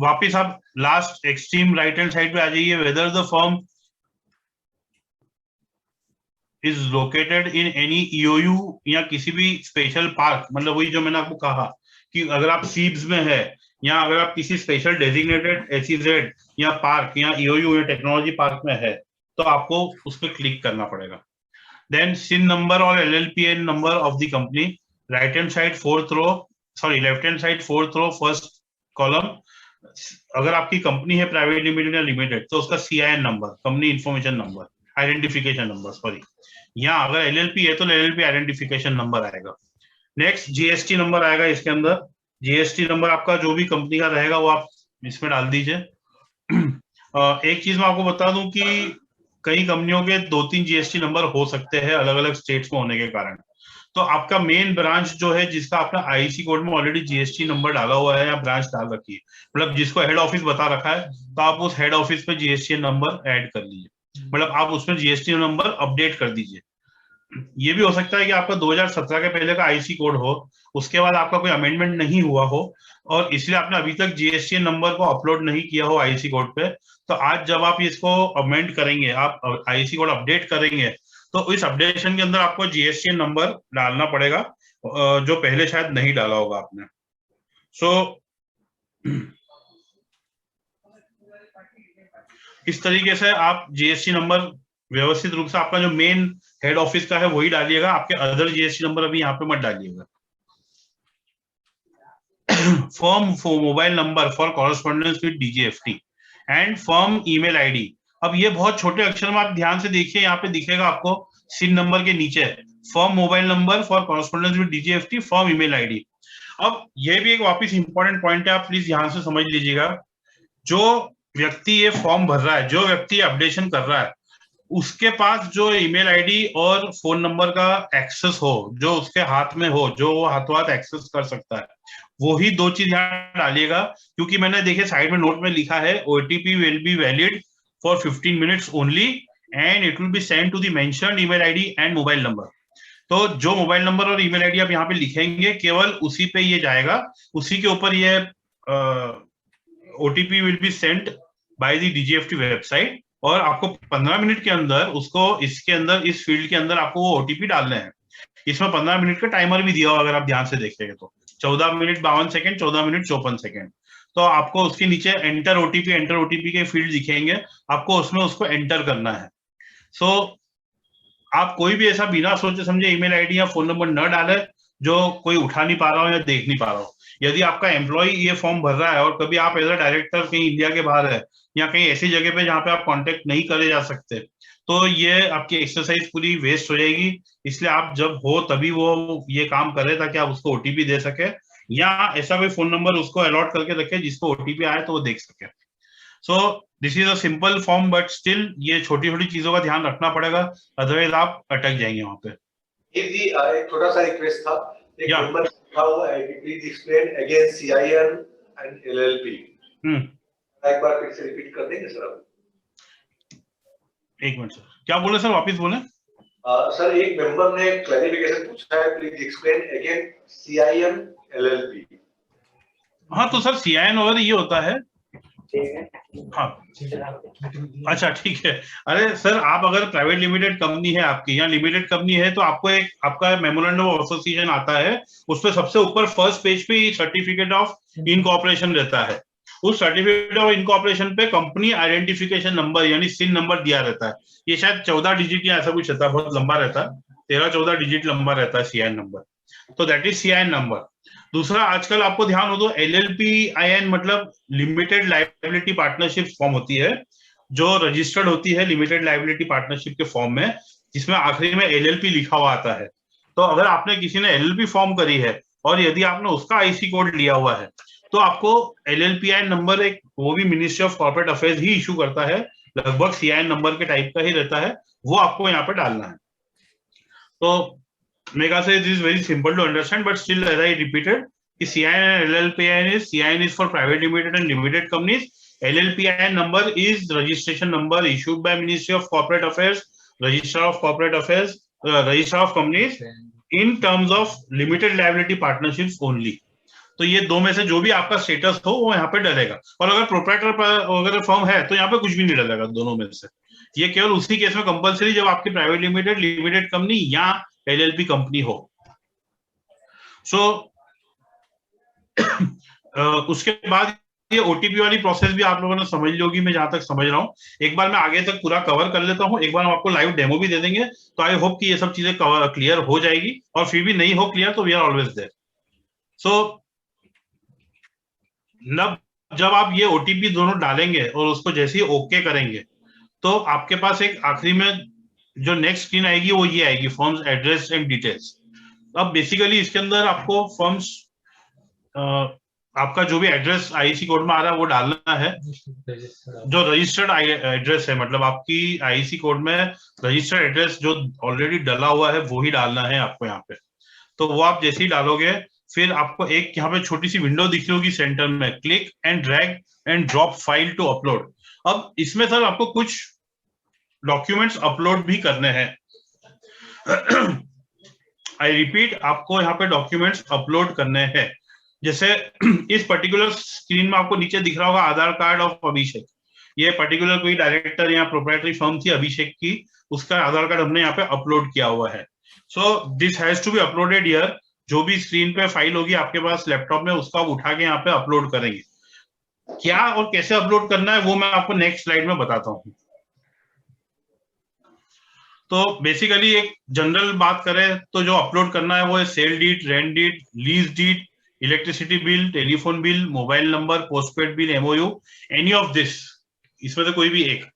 वापिस आप last extreme right hand side पे आ जाइए, whether the firm is located in any EOU या किसी भी स्पेशल पार्क, मतलब वही जो मैंने आपको कहा कि अगर आप सीब्स में है या अगर आप किसी स्पेशल डेजिग्नेटेड SEZ या पार्क या EOU या टेक्नोलॉजी पार्क में है तो आपको उस पर क्लिक करना पड़ेगा। देन SIN नंबर और LLPN number of the company, right hand side fourth row, sorry left hand side fourth row first column. अगर आपकी कंपनी है प्राइवेट लिमिटेड या लिमिटेड तो उसका CIN number, company information number, identification number, sorry, या अगर LLP है तो LLP आइडेंटिफिकेशन नंबर आएगा। नेक्स्ट GST नंबर आएगा इसके अंदर, GST नंबर आपका जो भी कंपनी का रहेगा वो आप इसमें डाल दीजिए। एक चीज मैं आपको बता दूं कि कई कंपनियों के 2-3 GST नंबर हो सकते हैं अलग अलग स्टेट्स में होने के कारण, तो आपका मेन ब्रांच जो है जिसका आपका IC कोड में ऑलरेडी GST नंबर डाला हुआ है या ब्रांच डाल रखी है, मतलब जिसको हेड ऑफिस बता रखा है, तो आप उस हेड ऑफिस पे GST नंबर ऐड कर लीजिए, मतलब आप उसमें GST नंबर अपडेट कर दीजिए। ये भी हो सकता है कि आपका 2017 के पहले का IC कोड हो, उसके बाद आपका कोई अमेंडमेंट नहीं हुआ हो और इसलिए आपने अभी तक GST नंबर को अपलोड नहीं किया हो IC कोड पे, तो आज जब आप इसको अमेंड करेंगे, आप IC कोड अपडेट करेंगे, तो इस अपडेशन के अंदर आपको GST नंबर डालना पड़ेगा जो पहले शायद नहीं डाला होगा आपने। सो इस तरीके से आप GST नंबर व्यवस्थित रूप से आपका जो मेन हेड ऑफिस का है वही डालिएगा, आपके अदर GST नंबर अभी यहाँ पे मत डालिएगा। Firm mobile number for correspondence with DGFT and firm email ID। अब ये बहुत छोटे अक्षर में आप ध्यान से देखिए, यहाँ पे दिखेगा आपको SIN नंबर के नीचे firm mobile number for correspondence with DGFT, firm email ID। अब ये भी एक वापस इंपॉर्टेंट पॉइंट है, आप प्लीज ध्यान से समझ लीजिएगा। जो व्यक्ति ये फॉर्म भर रहा है, जो व्यक्ति अपडेशन कर रहा है, उसके पास जो ईमेल ID और फोन नंबर का एक्सेस हो, जो उसके हाथ में हो, जो वो हाथों हाथ एक्सेस कर सकता है, वो ही दो चीज यहाँ डालिएगा, क्योंकि मैंने देखे साइड में नोट में लिखा है OTP will be valid for 15 minutes only and it will be send to the mentioned email ID and mobile number. तो जो मोबाइल नंबर और ईमेल आईडी आप यहाँ पे लिखेंगे केवल उसी पे ये जाएगा, उसी के ऊपर ये OTP will be sent by the DGFT website, और आपको 15 मिनट के अंदर उसको इसके अंदर इस फील्ड के अंदर आपको वो OTP डालने हैं। इसमें 15 मिनट का टाइमर भी दिया हुआ, अगर आप ध्यान से देखेंगे तो 14 मिनट 52 सेकंड, 14 मिनट 54 सेकंड। तो आपको उसके नीचे एंटर OTP के फील्ड दिखेंगे, आपको उसमें उसको एंटर करना है। सो आप कोई भी ऐसा बिना सोचे समझे ईमेल आईडी या फोन नंबर न डाले जो कोई उठा नहीं पा रहा हो या देख नहीं पा रहा हो। यदि आपका एम्प्लॉय ये फॉर्म भर रहा है और कभी आप एज अ डायरेक्टर कहीं इंडिया के बाहर है या कहीं ऐसी जगह पे जहाँ पे आप कांटेक्ट नहीं करे जा सकते, तो ये आपकी एक्सरसाइज पूरी वेस्ट हो जाएगी। इसलिए आप जब हो तभी वो ये काम करे ताकि आप उसको OTP दे सके, या ऐसा कोई फोन नंबर उसको अलॉट करके रखे जिसको OTP आए तो वो देख सके। So this is a simple form, but still ये छोटी छोटी चीजों का ध्यान रखना पड़ेगा, अदरवाइज आप अटक जाएंगे वहां पे। जी एक छोटा सा रिक्वेस्ट था, एक Yeah. नंबर लिखा हुआ है, please explain again CIN and LLP। एक बार फिर से रिपीट कर देंगे सर आप? एक मिनट सर, क्या बोले सर, वापस बोले। सर एक मेंबर ने क्लैरिफिकेशन पूछा है, please explain again CIN LLP। हाँ तो सर CIN और ये होता है, हाँ अच्छा ठीक है। अरे सर आप अगर प्राइवेट लिमिटेड कंपनी है आपकी या लिमिटेड कंपनी है तो आपको एक आपका मेमोरेंडम ऑफ एसोसिएशन आता है, उसपे सबसे ऊपर फर्स्ट पेज पे सर्टिफिकेट ऑफ इनकॉर्पोरेशन रहता है। उस सर्टिफिकेट ऑफ इनकॉर्पोरेशन पे कंपनी आइडेंटिफिकेशन नंबर यानी SIN नंबर दिया रहता है। ये शायद 14 डिजिट या ऐसा कुछ रहता है, बहुत लंबा रहता है, 13-14 डिजिट लंबा रहता है CIN नंबर। तो दैट इज CIN नंबर। दूसरा आजकल आपको ध्यान हो तो LLPIN मतलब लिमिटेड लायबिलिटी पार्टनरशिप फॉर्म होती है, जो रजिस्टर्ड होती है लिमिटेड लायबिलिटी पार्टनरशिप के फॉर्म में, जिसमें आखिरी में LLP लिखा हुआ आता है। तो अगर आपने किसी ने LLP फॉर्म करी है और यदि आपने उसका IC कोड लिया हुआ है तो आपको LLPIN नंबर, एक वो भी ministry of corporate affairs he issue करता है, लगभग CIN नंबर के टाइप का ही रहता है, वो आपको यहाँ पे डालना है। तो मेरे ख्याल से this is very simple to understand, but still as I repeated कि CIN and LLPIN is for private limited and limited companies. LLPIN number is registration number issued by Ministry of Corporate Affairs, Registrar of Corporate Affairs, Registrar of Companies in terms of limited liability partnerships only. तो ये दो में से जो भी आपका status हो वो यहाँ पे डलेगा, और अगर प्रोप्राइटर अगर फर्म है तो यहाँ पे कुछ भी नहीं डलेगा दोनों में से। ये केवल उसी केस में कंपलसरी जब आपकी प्राइवेट लिमिटेड कंपनी या LLP कंपनी हो। सो उसके बाद ये OTP वाली प्रोसेस भी आप लोगों ने समझ ली होगी, मैं जहां तक समझ रहा हूँ। एक बार मैं आगे तक पूरा कवर कर लेता हूँ, एक बार हम आपको लाइव डेमो भी दे देंगे, तो आई होप कि ये सब चीजें क्लियर हो जाएगी, और फिर भी नहीं हो क्लियर तो वी आर ऑलवेज देयर। सो जब आप ये OTP दोनों डालेंगे और उसको जैसे ही ओके करेंगे तो आपके पास एक आखिरी में जो नेक्स्ट स्क्रीन आएगी वो ये आएगी, फॉर्म्स एड्रेस एंड डिटेल्स। अब बेसिकली इसके अंदर आपको फॉर्म्स आपका जो भी एड्रेस IC कोड में आ रहा है वो डालना है, जो रजिस्टर्ड एड्रेस है, मतलब आपकी IC कोड में रजिस्टर्ड एड्रेस जो ऑलरेडी डला हुआ है वो ही डालना है आपको यहाँ पे। तो वो आप जैसे ही डालोगे फिर आपको एक यहाँ पे छोटी सी विंडो दिख रही होगी सेंटर में, click and drag and drop file to upload. अब इसमें सर आपको कुछ डॉक्यूमेंट्स अपलोड भी करने हैं। आई रिपीट, आपको यहाँ पे डॉक्यूमेंट्स अपलोड करने हैं। जैसे इस पर्टिकुलर स्क्रीन में आपको नीचे दिख रहा होगा आधार कार्ड ऑफ अभिषेक। ये पर्टिकुलर कोई डायरेक्टर या प्रोप्राइटरी फर्म थी अभिषेक की, उसका आधार कार्ड हमने यहाँ पे अपलोड किया हुआ है। So this has to be uploaded here. जो भी स्क्रीन पे फाइल होगी आपके पास लैपटॉप में, उसका आप उठा के यहाँ पे अपलोड करेंगे। क्या और कैसे अपलोड करना है वो मैं आपको नेक्स्ट स्लाइड में बताता हूँ। तो बेसिकली एक जनरल बात करें तो जो अपलोड करना है वो है sale deed, rent deed, lease deed, electricity bill, telephone bill, mobile number, postpaid bill, MOU, any of this, इसमें से कोई भी एक,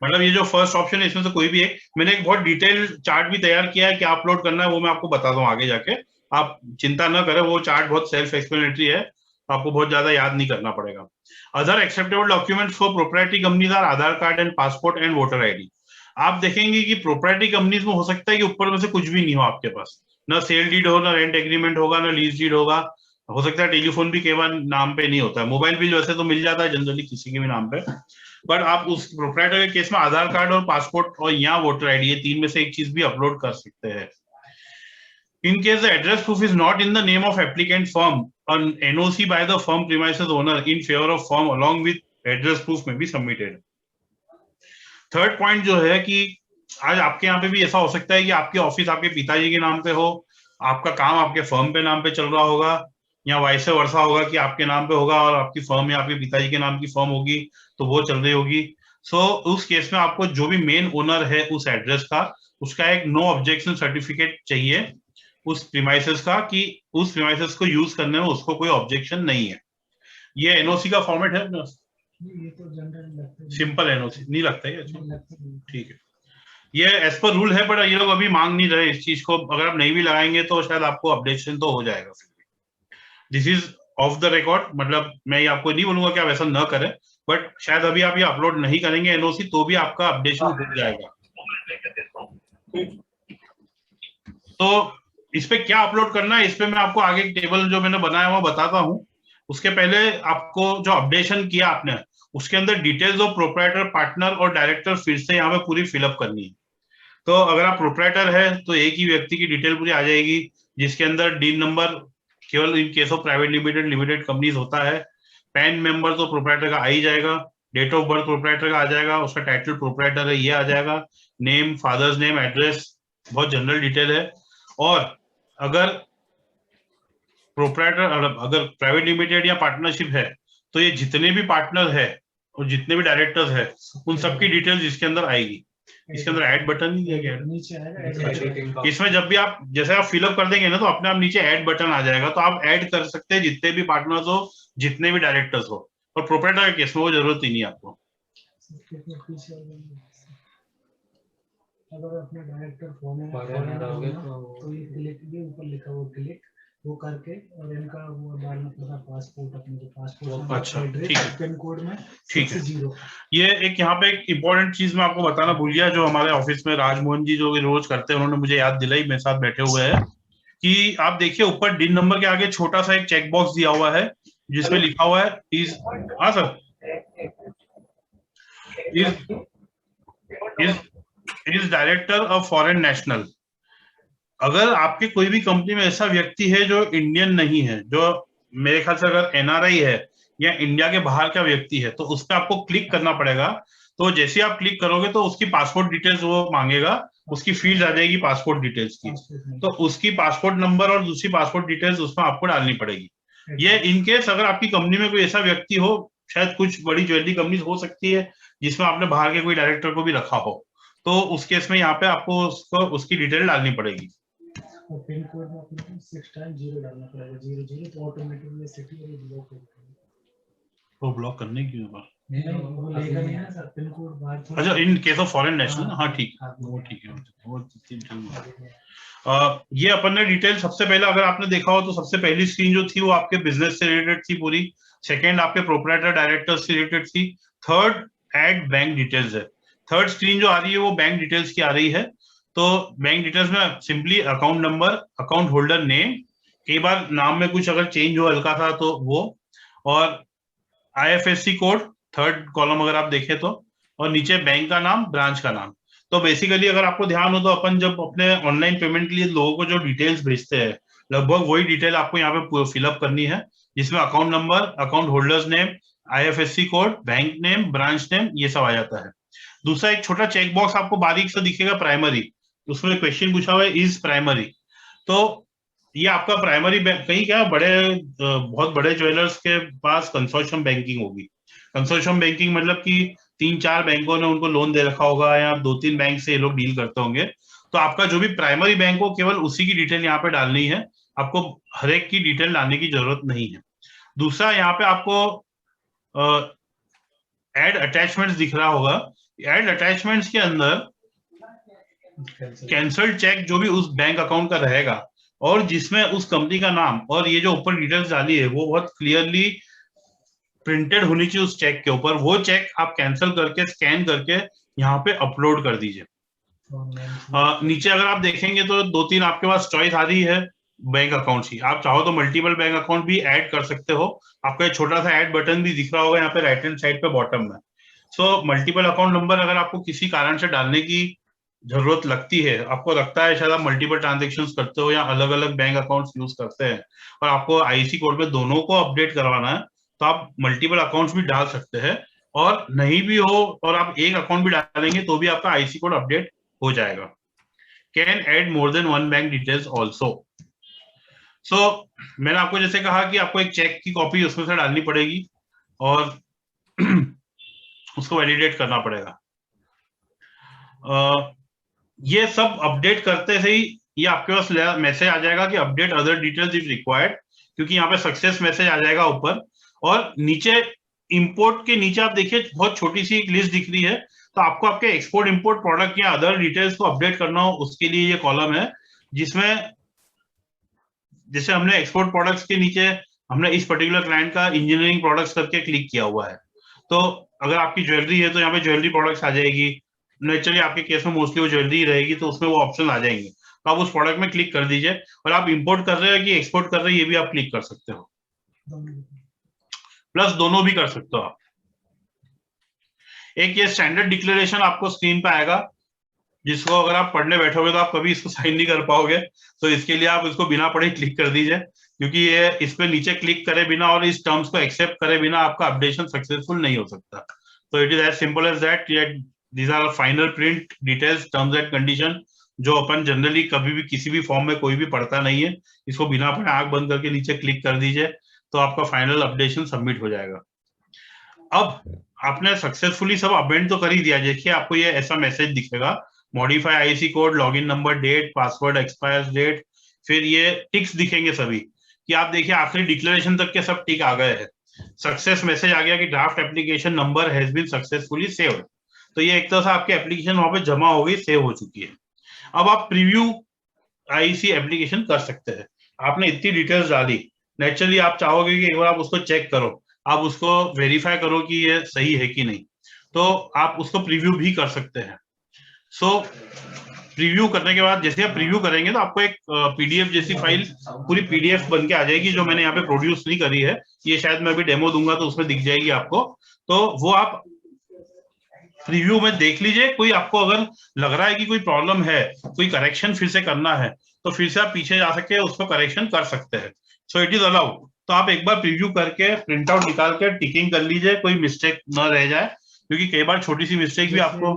मतलब ये जो फर्स्ट ऑप्शन है इसमें से कोई भी एक। मैंने एक बहुत डिटेल चार्ट भी तैयार किया है, क्या अपलोड करना है वो मैं आपको बताता हूँ आगे जाके, आप चिंता न करें, वो चार्ट बहुत सेल्फ एक्सप्लेनेटरी है, आपको बहुत ज्यादा याद नहीं करना पड़ेगा। Other acceptable documents for proprietary companies are Aadhaar card and passport and voter ID। आप देखेंगे कि प्रोप्राइटरी कंपनीज में हो सकता है कि ऊपर में से कुछ भी नहीं हो आपके पास, ना सेल डीड हो, ना रेंट एग्रीमेंट होगा, ना लीज डीड होगा, हो सकता है टेलीफोन भी केवल नाम पे नहीं होता है, मोबाइल बिल वैसे तो मिल जाता है जनरली किसी के भी नाम पे, बट आप उस प्रोप्राइटर के केस में आधार कार्ड और पासपोर्ट और या वोटर ID, ये तीन में से एक चीज भी अपलोड कर सकते हैं। In case the address proof is not in the name of applicant firm, an NOC by the firm premises owner in favor of firm along with address proof may be submitted. Third point जो है कि आज आपके यहाँ पे भी ऐसा हो सकता है कि आपकी ऑफिस आपके पिताजी के नाम पे हो, आपका काम आपके फर्म पे नाम पे चल रहा होगा, या वाइस वर्सा होगा कि आपके नाम पे होगा और आपकी फर्म या आपके पिताजी के नाम की फर्म होगी तो वो चल रही होगी। सो उस केस में आपको जो भी मेन ओनर है उस एड्रेस का, उसका एक नो ऑब्जेक्शन सर्टिफिकेट चाहिए उस प्रीमाइसेस का, कि उस प्रीमाइसेस को यूज करने में उसको कोई ऑब्जेक्शन नहीं है। ये एनओसी का फॉर्मेट है, ये तो जनरल लगता है, सिंपल एनओसी नहीं लगता है? अच्छा लगता है। ठीक है, ये एज पर रूल है, बट ये लोग अभी मांग नहीं रहे इस चीज को। अगर आप नहीं भी लगाएंगे तो शायद आपको अपडेशन तो हो जाएगा। This is of the record, मतलब मैं ये आपको नहीं बोलूंगा कि आप ऐसा न करें, बट शायद अभी आप ये अपलोड नहीं करेंगे एनओसी तो भी आपका अपडेशन हो जाएगा। तो इस पे क्या अपलोड करना है, इस पे मैं आपको आगे टेबल जो मैंने बनाया वो बताता हूँ। उसके पहले आपको जो अपडेशन किया आपने, उसके अंदर डिटेल्स ऑफ प्रोप्राइटर, पार्टनर और डायरेक्टर फिर से यहाँ पे पूरी फिलअप करनी है। तो अगर आप प्रोप्राइटर है तो एक ही व्यक्ति की डिटेल पूरी आ जाएगी, जिसके अंदर डीन नंबर केवल इन case of private limited limited companies होता है। पैन मेंबर तो प्रोप्राइटर का आ ही जाएगा, डेट ऑफ बर्थ प्रोप्राइटर का आ जाएगा, उसका टाइटल प्रोप्राइटर है ये आ जाएगा, नेम, फादर्स नेम, एड्रेस, बहुत जनरल डिटेल है। और अगर प्रोप्राइटर, अगर प्राइवेट लिमिटेड या पार्टनरशिप है तो ये जितने भी पार्टनर है और जितने भी डायरेक्टर्स है उन सबकी डिटेल्स इसके अंदर आएगी। इसके अंदर ऐड बटन नहीं दिया गया, नीचे आएगा। इसमें जब भी आप जैसे आप फिलअप कर देंगे ना तो अपने आप नीचे ऐड बटन आ जाएगा, तो आप ऐड कर सकते हैं जितने भी पार्टनर्स हो, जितने भी डायरेक्टर्स हो। और प्रोप्राइटर के केस में वो जरूरत ही नहीं है आपको। अगर अपने डायरेक्टर फॉरेनर होगे तो ये क्लिक भी ऊपर लिखा हुआ क्लिक वो करके, और इनका वो डालना पड़ता पासपोर्ट, अपने जो पासपोर्ट। अच्छा ठीक है, पिन कोड में ठीक है। 60। ये एक यहाँ पे एक इम्पोर्टेंट चीज मैं आपको बताना भूल गया, जो हमारे ऑफिस में राजमोहन जी जो रोज करते हैं उन्होंने मुझे याद दिलाई, मेरे साथ बैठे हुए हैं, कि आप देखिए ऊपर डिन नंबर के आगे छोटा सा एक चेक बॉक्स दिया हुआ है जिसमें लिखा हुआ है इज, हाँ sir, is director of foreign national. अगर आपके कोई भी कंपनी में ऐसा व्यक्ति है जो इंडियन नहीं है, जो मेरे ख्याल से अगर एनआरआई है या इंडिया के बाहर का व्यक्ति है, तो उस पर आपको क्लिक करना पड़ेगा। तो जैसे आप क्लिक करोगे तो उसकी पासपोर्ट डिटेल्स वो मांगेगा, उसकी फील्ड आ जाएगी पासपोर्ट डिटेल्स की, तो उसकी पासपोर्ट नंबर और दूसरी पासपोर्ट डिटेल्स उसमें आपको डालनी पड़ेगी। ये इनकेस अगर आपकी कंपनी में कोई ऐसा व्यक्ति हो, शायद कुछ बड़ी ज्वेलरी कंपनी हो सकती है जिसमें आपने बाहर के कोई डायरेक्टर को भी रखा हो, तो उस केस में यहाँ पे आपको उसकी डिटेल डालनी पड़ेगी। और पिन कोड में आपको 6 टाइम 0 डालना पड़ेगा, 00, तो ऑटोमेटिकली सिटी और ब्लॉक हो जाएगा। वो ब्लॉक करने की नहीं वो लेगा नहीं ना सर, पिन कोड बाहर। अच्छा, इन केस ऑफ फॉरेन नेशनल, हाँ ठीक है, वो ठीक है, वो ये अपन ने डिटेल सबसे पहले अगर आपने देखा हो तो सबसे पहली स्क्रीन जो थी वो आपके बिजनेस से रिलेटेड थी पूरी, सेकंड आपके प्रोप्राइटर डायरेक्टर से रिलेटेड थी, थर्ड ऐड बैंक डिटेल्स है। थर्ड स्क्रीन जो आ रही है वो बैंक डिटेल्स की आ रही है। तो बैंक डिटेल्स में simply account number, account holder name, कई बार नाम में कुछ अगर चेंज हो हल्का था तो वो, और आईएफएससी कोड थर्ड कॉलम अगर आप देखें तो, और नीचे बैंक का नाम, ब्रांच का नाम। तो बेसिकली अगर आपको ध्यान हो तो अपन जब अपने ऑनलाइन पेमेंट के लिए लोगों को जो डिटेल्स भेजते हैं, लगभग वही डिटेल आपको यहाँ पे फिलअप करनी है, जिसमें account number, account holders name, IFSC code, bank name, branch name, ये सब आ जाता है। दूसरा एक छोटा चेक बॉक्स आपको बारीक से दिखेगा प्राइमरी, उसमें क्वेश्चन पूछा हुआ है इज प्राइमरी। तो ये आपका प्राइमरी बैंक, कहीं क्या बड़े बहुत बड़े ज्वेलर्स के पास कंसोर्शियम बैंकिंग होगी। कंसोर्शियम बैंकिंग मतलब कि 3-4 बैंकों ने उनको लोन दे रखा होगा या 2-3 बैंक से ये लोग डील करते होंगे। तो आपका जो भी प्राइमरी बैंक हो केवल उसी की डिटेल यहाँ पे डालनी है, आपको हर एक की डिटेल डालने की जरूरत नहीं है। दूसरा यहाँ पे आपको एड अटैचमेंट्स दिख रहा होगा। एड अटैचमेंट्स के अंदर कैंसल्ड चेक जो भी उस बैंक अकाउंट का रहेगा और जिसमें उस कंपनी का नाम और ये जो ऊपर डिटेल्स डाली है वो बहुत क्लियरली प्रिंटेड होनी चाहिए उस चेक के ऊपर। वो चेक आप कैंसिल करके स्कैन करके यहाँ पे अपलोड कर दीजिए। नीचे अगर आप देखेंगे तो 2-3 आपके पास चॉइस आ रही है बैंक अकाउंट की। आप चाहो तो मल्टीपल बैंक अकाउंट भी ऐड कर सकते हो। आपको एक छोटा सा ऐड बटन भी दिख रहा होगा यहाँ पे राइट हैंड साइड पे बॉटम में। सो मल्टीपल अकाउंट नंबर अगर आपको किसी कारण से डालने की जरूरत लगती है, आपको लगता है शायद आप मल्टीपल ट्रांजेक्शन्स करते हो या अलग अलग बैंक अकाउंट्स यूज करते हैं और आपको आईसी कोड पे दोनों को अपडेट करवाना है, तो आप मल्टीपल अकाउंट्स भी डाल सकते हैं। और नहीं भी हो और आप एक अकाउंट भी डालेंगे तो भी आपका आईसी कोड अपडेट हो जाएगा। Can add more than one bank details also. So मैंने आपको जैसे कहा कि आपको एक चेक की कॉपी उसमें से डालनी पड़ेगी और उसको वैलिडेट करना पड़ेगा। ये सब अपडेट करते से ही ये आपके पास मैसेज आ जाएगा कि update other details if required, क्योंकि यहाँ पे सक्सेस मैसेज आ जाएगा ऊपर। और नीचे इंपोर्ट के नीचे आप देखिए बहुत छोटी सी एक लिस्ट दिख रही है, तो आपको आपके एक्सपोर्ट इंपोर्ट प्रोडक्ट या अदर डिटेल्स को अपडेट करना हो उसके लिए ये कॉलम है, जिसमें जैसे हमने एक्सपोर्ट प्रोडक्ट्स के नीचे हमने इस पर्टिकुलर क्लाइंट का इंजीनियरिंग प्रोडक्ट्स करके क्लिक किया हुआ है। तो अगर आपकी ज्वेलरी है तो यहाँ पे ज्वेलरी प्रोडक्ट्स आ जाएगी। नेचुरली आपके केस में मोस्टली वो ज्वेलरी रहेगी तो उसमें वो ऑप्शन आ जाएंगे, तो आप उस प्रोडक्ट में क्लिक कर दीजिए। और आप इंपोर्ट कर रहे हैं कि एक्सपोर्ट कर रहे हैं ये भी आप क्लिक कर सकते हो, प्लस दोनों भी कर सकते हो आप। एक ये स्टैंडर्ड डिक्लेरेशन आपको स्क्रीन पे आएगा, जिसको अगर आप पढ़ने बैठोगे तो आप कभी इसको साइन नहीं कर पाओगे, तो इसके लिए आप इसको बिना पढ़े क्लिक कर दीजिए, क्योंकि ये इस पे नीचे क्लिक करे बिना और इस टर्म्स को एक्सेप्ट करे बिना आपका अपडेशन सक्सेसफुल नहीं हो सकता। तो it is as simple as that, these are final print details terms and condition, जो अपन जनरली कभी भी किसी भी फॉर्म में कोई भी पढ़ता नहीं है। इसको बिना पढ़े आंख बंद करके नीचे क्लिक कर दीजिए तो आपका फाइनल अपडेशन सबमिट हो जाएगा। अब आपने सक्सेसफुली सब अमेंड तो कर ही दिया। देखिए आपको ये ऐसा मैसेज दिखेगा, modify IC code, login number, date, password, expires date, फिर ये टिक्स दिखेंगे सभी कि आप देखिए आखिरी डिक्लेरेशन तक के सब टिक आ गए हैं। सक्सेस मैसेज आ गया कि draft application number has been successfully saved, तो ये एक तरह से आपकी एप्लीकेशन वहां पे जमा हो गई, सेव हो चुकी है। अब आप प्रीव्यू आईसी एप्लीकेशन कर सकते हैं। आपने इतनी डिटेल्स डाली, नेचुरली आप चाहोगे कि एक बार आप उसको चेक करो, आप उसको वेरीफाई करो कि ये सही है कि नहीं, तो आप उसको प्रीव्यू भी कर सकते हैं। सो प्रीव्यू करने के बाद जैसे आप प्रीव्यू करेंगे तो आपको एक पीडीएफ जैसी फाइल पूरी पीडीएफ बन के आ जाएगी, जो मैंने यहाँ पे प्रोड्यूस नहीं करी है, ये शायद मैं अभी डेमो दूंगा तो उसमें दिख जाएगी आपको। तो वो आप प्रीव्यू में देख लीजिए। कोई आपको अगर लग रहा है कि कोई प्रॉब्लम है, कोई करेक्शन फिर से करना है, तो फिर से आप पीछे जा सकते हैं, उसको करेक्शन कर सकते हैं। So it is allowed. तो आप एक बार प्रीव्यू करके प्रिंट आउट निकाल के टिकिंग कर लीजिए, कोई मिस्टेक न रह जाए, क्योंकि कई बार छोटी सी मिस्टेक भी आपको।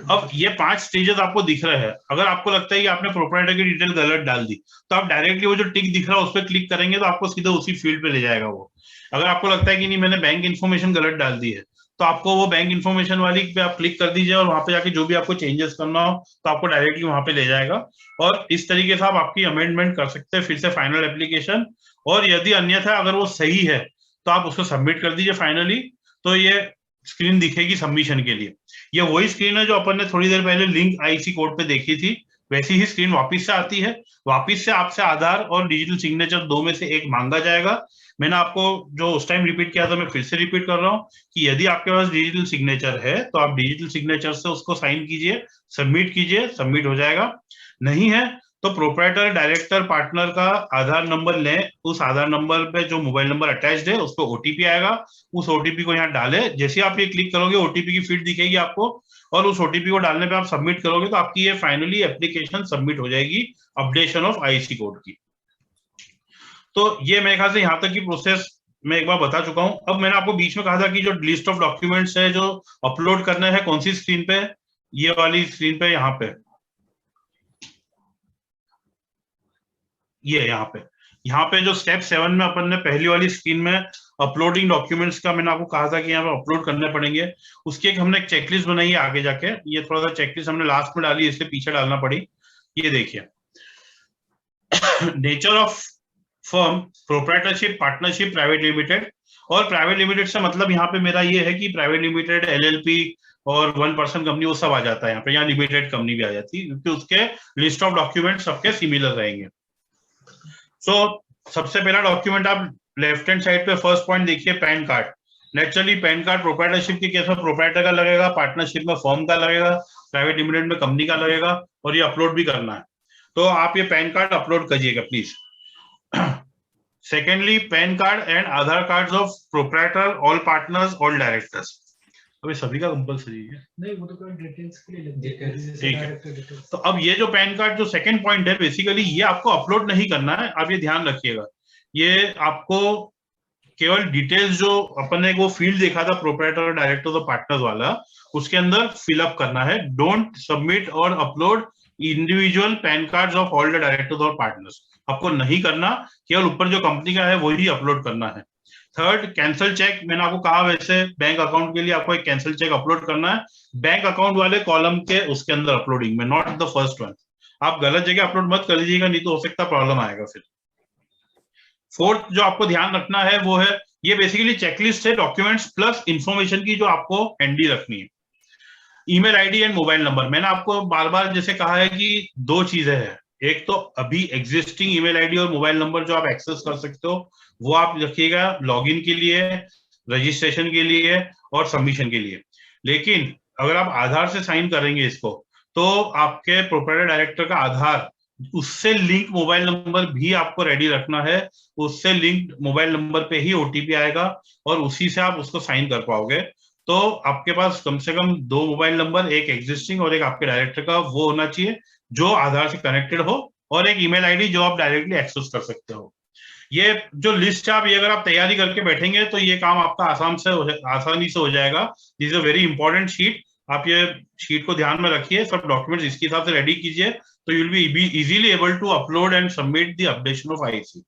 अब ये 5 स्टेजेस आपको दिख रहे हैं। अगर आपको लगता है कि आपने प्रोप्राइटर की डिटेल गलत डाल दी, तो आप डायरेक्टली वो जो टिक दिख रहा है उस पर क्लिक करेंगे तो आपको सीधे उसी फील्ड पे ले जाएगा वो। अगर आपको लगता है कि नहीं मैंने बैंक इन्फॉर्मेशन गलत डाल दी है, तो आपको वो बैंक इन्फॉर्मेशन वाली पे आप क्लिक कर दीजिए और वहां पे जाके जो भी आपको चेंजेस करना हो तो आपको डायरेक्टली वहां पे ले जाएगा। और इस तरीके से आप आपकी अमेंडमेंट कर सकते हैं फिर से फाइनल एप्लीकेशन। और यदि अन्यथा अगर वो सही है तो आप उसको सबमिट कर दीजिए फाइनली, तो ये स्क्रीन दिखेगी सबमिशन के लिए। ये वही स्क्रीन है जो अपन ने थोड़ी देर पहले लिंक आईसी कोड पे देखी थी, वैसी ही स्क्रीन वापस से आती है। वापस से आपसे आधार और डिजिटल सिग्नेचर 2 में से एक मांगा जाएगा। मैंने आपको जो उस टाइम रिपीट किया था मैं फिर से रिपीट कर रहा हूँ कि यदि आपके पास डिजिटल सिग्नेचर है तो आप डिजिटल सिग्नेचर से उसको साइन कीजिए, सबमिट कीजिए, सबमिट हो जाएगा। नहीं है तो प्रोप्राइटर, डायरेक्टर, पार्टनर का आधार नंबर लें, उस आधार नंबर पे जो मोबाइल नंबर अटैच्ड है उस पर ओटीपी आएगा, उस ओटीपी को यहाँ डाले। जैसे आप ये क्लिक करोगे ओटीपी की फीड दिखेगी आपको, और उस ओटीपी को डालने पे आप सबमिट करोगे तो आपकी ये फाइनली एप्लीकेशन सबमिट हो जाएगी अपडेशन ऑफ आईसी कोड की। तो ये मेरे ख्याल से यहाँ तक की प्रोसेस मैं एक बार बता चुका हूँ। अब मैंने आपको बीच में कहा था कि जो लिस्ट ऑफ डॉक्यूमेंट्स है जो अपलोड करने हैं, कौन सी स्क्रीन पे, ये वाली स्क्रीन पे, यहाँ पे, ये यहाँ पे जो स्टेप 7 में अपन ने पहली वाली स्क्रीन में अपलोडिंग डॉक्यूमेंट्स का मैंने आपको कहा था कि यहाँ पे अपलोड करने पड़ेंगे, उसकी एक हमने एक चेकलिस्ट बनाई है आगे जाके। ये थोड़ा सा चेकलिस्ट हमने लास्ट में डाली, इसलिए पीछे डालना पड़ी। ये देखिए nature of firm, proprietorship, partnership, private limited. और प्राइवेट लिमिटेड से मतलब यहाँ पे मेरा ये है कि प्राइवेट लिमिटेड, एलएलपी और 1 पर्सन कंपनी वो सब आ जाता है यहाँ पे। यहाँ लिमिटेड कंपनी भी आ जाती है क्योंकि उसके लिस्ट ऑफ डॉक्यूमेंट सबके सिमिलर रहेंगे। सो सबसे पहला डॉक्यूमेंट आप लेफ्ट हैंड साइड पे फर्स्ट पॉइंट देखिए, pan card. Naturally pan card proprietorship के केस में प्रोप्राइटर का लगेगा, पार्टनरशिप में फर्म का लगेगा, प्राइवेट लिमिटेड में कंपनी का लगेगा, और ये अपलोड भी करना है। तो आप ये पैन कार्ड अपलोड करिएगा please. Secondly pan card and Aadhaar card of proprietor, all partners, all directors. अभी सभी का कंपलसरी है। नहीं, वो तो कोई डिटेल्स के लिए लगती है, जैसे ठीक है। Director details. तो अब ये जो पैन कार्ड जो सेकंड पॉइंट है, बेसिकली ये आपको अपलोड नहीं करना है, आप ये ध्यान रखिएगा। ये आपको केवल डिटेल्स जो अपन ने वो फील्ड देखा था प्रोप्राइटर और डायरेक्टर्स और पार्टनर्स वाला, उसके अंदर फिलअप करना है। डोंट सबमिट और upload individual pan cards of all the directors और पार्टनर्स, आपको नहीं करना। केवल ऊपर जो कंपनी का है वही अपलोड करना है। थर्ड, कैंसिल चेक, मैंने आपको कहा वैसे बैंक अकाउंट के लिए आपको एक कैंसिल चेक अपलोड करना है, बैंक अकाउंट वाले कॉलम के उसके अंदर अपलोडिंग में, नॉट द फर्स्ट वन। आप गलत जगह अपलोड मत कर लीजिएगा, नहीं तो हो सकता प्रॉब्लम आएगा फिर। फोर्थ जो आपको ध्यान रखना है वो है, ये बेसिकली चेकलिस्ट है डॉक्यूमेंट्स प्लस इंफॉर्मेशन की जो आपको हैंडी रखनी है। Email ID and mobile number, मैंने आपको बार बार जैसे कहा है कि दो चीजें हैं, एक तो अभी एग्जिस्टिंग ईमेल आईडी और मोबाइल नंबर जो आप एक्सेस कर सकते हो वो आप रखिएगा लॉगिन के लिए, रजिस्ट्रेशन के लिए और सबमिशन के लिए। लेकिन अगर आप आधार से साइन करेंगे इसको, तो आपके प्रोप्राइटर डायरेक्टर का आधार, उससे लिंक मोबाइल नंबर भी आपको रेडी रखना है। उससे लिंक मोबाइल नंबर पे ही ओटीपी आएगा और उसी से आप उसको साइन कर पाओगे। तो आपके पास कम से कम 2 मोबाइल नंबर, एक एग्जिस्टिंग और एक आपके डायरेक्टर का, वो होना चाहिए जो आधार से कनेक्टेड हो, और एक ईमेल आईडी जो आप डायरेक्टली एक्सेस कर सकते हो। ये जो लिस्ट है, आप ये अगर आप तैयारी करके बैठेंगे तो ये काम आपका आसानी से हो जाएगा। This is a very important sheet, आप ये शीट को ध्यान में रखिए, सब डॉक्यूमेंट्स इसके हिसाब से रेडी कीजिए, तो you will be easily able to upload and submit the updation of IC.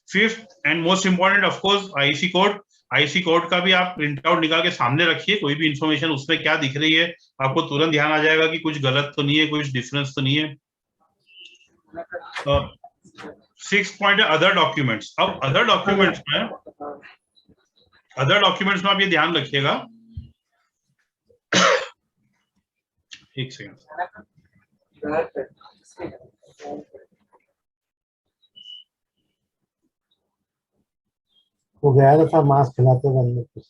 Fifth and most important of course IC code. IC code का भी आप प्रिंट आउट निकाल के सामने रखिए, कोई भी इंफॉर्मेशन उसमें क्या दिख रही है आपको तुरंत ध्यान आ जाएगा कि कुछ गलत तो नहीं है, कुछ डिफरेंस तो नहीं है। 6 पॉइंट है अदर डॉक्यूमेंट्स। अब अदर डॉक्यूमेंट्स में आप ये ध्यान रखिएगा, एक सेकंड, वो गया था मास्क खिलाते बंदे कुछ।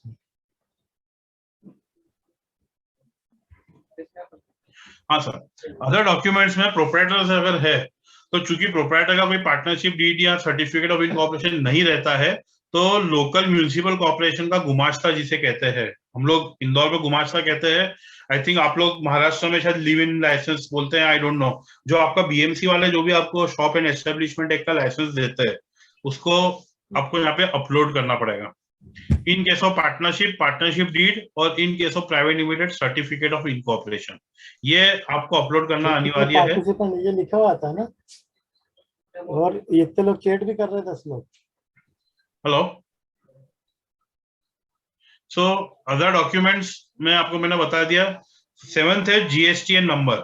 हाँ सर, अदर डॉक्यूमेंट्स में प्रोप्राइटर अगर है, तो चूंकि प्रोप्राइटर का कोई पार्टनरशिप डीड या सर्टिफिकेट ऑफ इनकॉर्पोरेशन नहीं रहता है, तो लोकल म्यूनिसिपल कॉर्पोरेशन का गुमाश्ता जिसे कहते हैं, हम लोग इंदौर में गुमाश्ता कहते हैं, आई थिंक आप लोग महाराष्ट्र में शायद लिव इन लाइसेंस बोलते हैं, आई डोंट नो। जो आपका बीएमसी वाले जो भी आपको शॉप एंड एस्टेब्लिशमेंट एक्ट का लाइसेंस देते हैं, उसको आपको यहाँ पे अपलोड करना पड़ेगा। In case of partnership deed और in case of private limited certificate of incorporation, ये आपको अपलोड करना अनिवार्य है। ये लिखा हुआ था ना, और इतने लोग चैट भी कर रहे हैं, 10 लोग। हेलो, सो अदर डॉक्यूमेंट्स में आपको मैंने बता दिया। 7th है जीएसटीएन नंबर।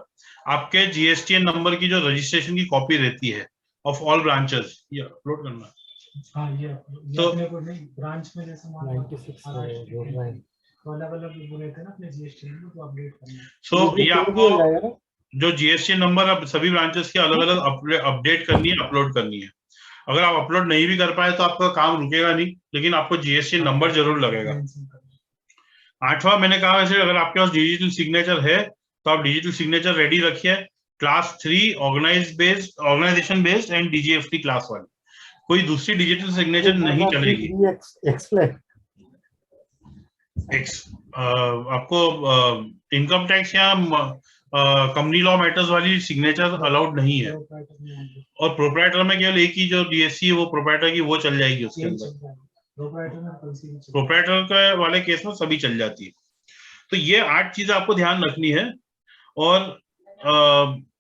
आपके जीएसटीएन नंबर की जो रजिस्ट्रेशन की कॉपी रहती है ऑफ ऑल ब्रांचेस, ये अपलोड करना। हाँ, ये तो अपने को नहीं, ब्रांच में जैसे 96 जोड़ रहे हैं, तो अलग-अलग बोले थे ना अपने जीएसटी में, तो अपडेट करना। सो ये आपको जाएगा ना, जो जीएसटी नंबर अब सभी ब्रांचेस की अलग अलग अपडेट करनी है, अपलोड करनी है। अगर आप अपलोड नहीं भी कर पाए तो आपका काम रुकेगा नहीं, लेकिन आपको जीएसटी नंबर जरूर लगेगा। 8वां मैंने कहा वैसे, अगर आपके पास डिजिटल सिग्नेचर है तो आप डिजिटल सिग्नेचर रेडी रखिए। Class 3 organisation based and DGFT class 1, कोई दूसरी डिजिटल सिग्नेचर नहीं चलेगी। आपको इनकम टैक्स या कंपनी लॉ मैटर्स वाली सिग्नेचर अलाउड नहीं है, और प्रोप्राइटर में केवल एक ही जो डीएससी है वो प्रोप्राइटर की, वो चल जाएगी उसके अंदर। प्रोप्राइटर के वाले केस में सभी चल जाती है। तो ये 8 चीजें आपको ध्यान रखनी है। और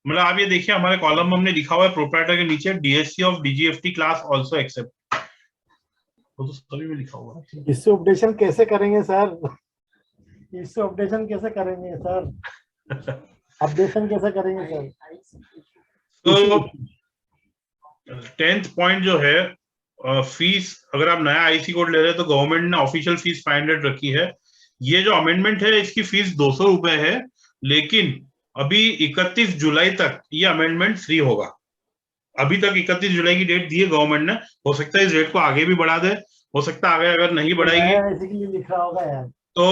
मतलब आप ये देखिए, हमारे कॉलम में हमने लिखा हुआ है प्रोप्राइटर के नीचे DSC of DGFT class also accept, वो तो सभी में लिखा हुआ है। इससे अपडेशन कैसे करेंगे सर? इससे अपडेशन कैसे करेंगे सर? अपडेशन कैसे करेंगे सर? तो 10th पॉइंट जो है, फीस, अगर आप नया आईसी कोड ले रहे हैं तो गवर्नमेंट ने ऑफिशियल फीस 500 रखी है। ये जो अमेंडमेंट है इसकी फीस 200 रुपए है, लेकिन अभी 31 जुलाई तक ये अमेंडमेंट फ्री होगा। अभी तक 31 जुलाई की डेट दी है गवर्नमेंट ने, हो सकता है इस डेट को आगे भी बढ़ा दे, हो सकता है आगे अगर नहीं बढ़ाएगी लिखा होगा यार, तो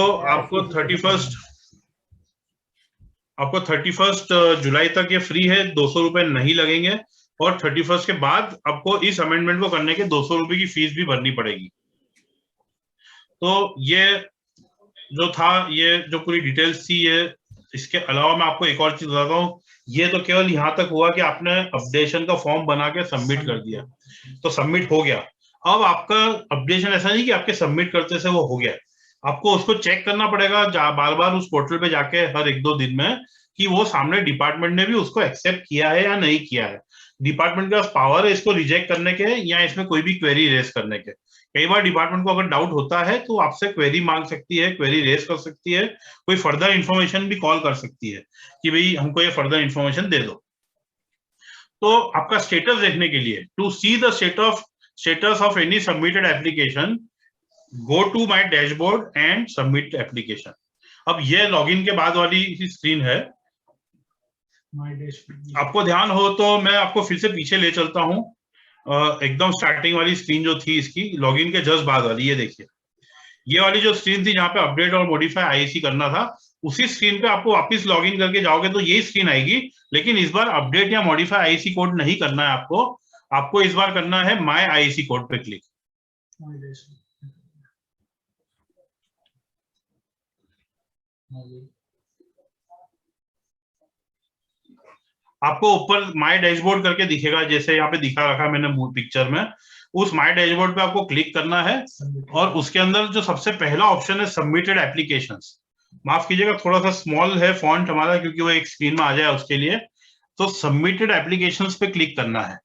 आपको 31 जुलाई तक ये फ्री है, 200 रुपए नहीं लगेंगे। और 31 के बाद आपको इस अमेंडमेंट को करने के 200 रुपए की फीस भी भरनी पड़ेगी। तो ये जो था, ये जो पूरी डिटेल्स थी, ये इसके अलावा मैं आपको एक और चीज बताता हूँ। ये तो केवल यहाँ तक हुआ कि आपने अपडेशन का फॉर्म बना के सबमिट कर दिया, तो सबमिट हो गया। अब आपका अपडेशन ऐसा नहीं कि आपके सबमिट करते से वो हो गया, आपको उसको चेक करना पड़ेगा बार बार उस पोर्टल पे जाके हर 1-2 दिन में, कि वो सामने डिपार्टमेंट ने भी उसको एक्सेप्ट किया है या नहीं किया है। डिपार्टमेंट के पास पावर है इसको रिजेक्ट करने के या इसमें कोई भी क्वेरी रेज करने के। कई बार डिपार्टमेंट को अगर डाउट होता है तो आपसे क्वेरी मांग सकती है, क्वेरी रेज कर सकती है, कोई फर्दर इंफॉर्मेशन भी कॉल कर सकती है कि भाई हमको ये फर्दर इंफॉर्मेशन दे दो। तो आपका स्टेटस देखने के लिए, to see the status of any submitted application, go to my dashboard and submit application. अब ये लॉगिन के बाद वाली स्क्रीन है। आपको ध्यान हो तो मैं आपको फिर से पीछे ले चलता हूं, एकदम स्टार्टिंग वाली स्क्रीन जो थी इसकी, लॉगिन के जस्ट बाद वाली, ये देखिए ये वाली जो स्क्रीन थी जहां पे अपडेट और मॉडिफाई आईसी करना था, उसी स्क्रीन पे आपको वापस लॉगिन करके जाओगे तो यही स्क्रीन आएगी, लेकिन इस बार अपडेट या मॉडिफाई आईसी कोड नहीं करना है आपको इस बार करना है माय आईसी कोड पे क्लिक। आपको ऊपर माय डैशबोर्ड करके दिखेगा, जैसे यहाँ पे दिखा रखा है मैंने पिक्चर में, उस माय डैशबोर्ड पे आपको क्लिक करना है और उसके अंदर जो सबसे पहला ऑप्शन है सबमिटेड एप्लीकेशंस, माफ कीजिएगा थोड़ा सा स्मॉल है फॉन्ट हमारा क्योंकि वो एक स्क्रीन में आ जाए उसके लिए, तो सबमिटेड एप्लीकेशंस पे क्लिक करना है।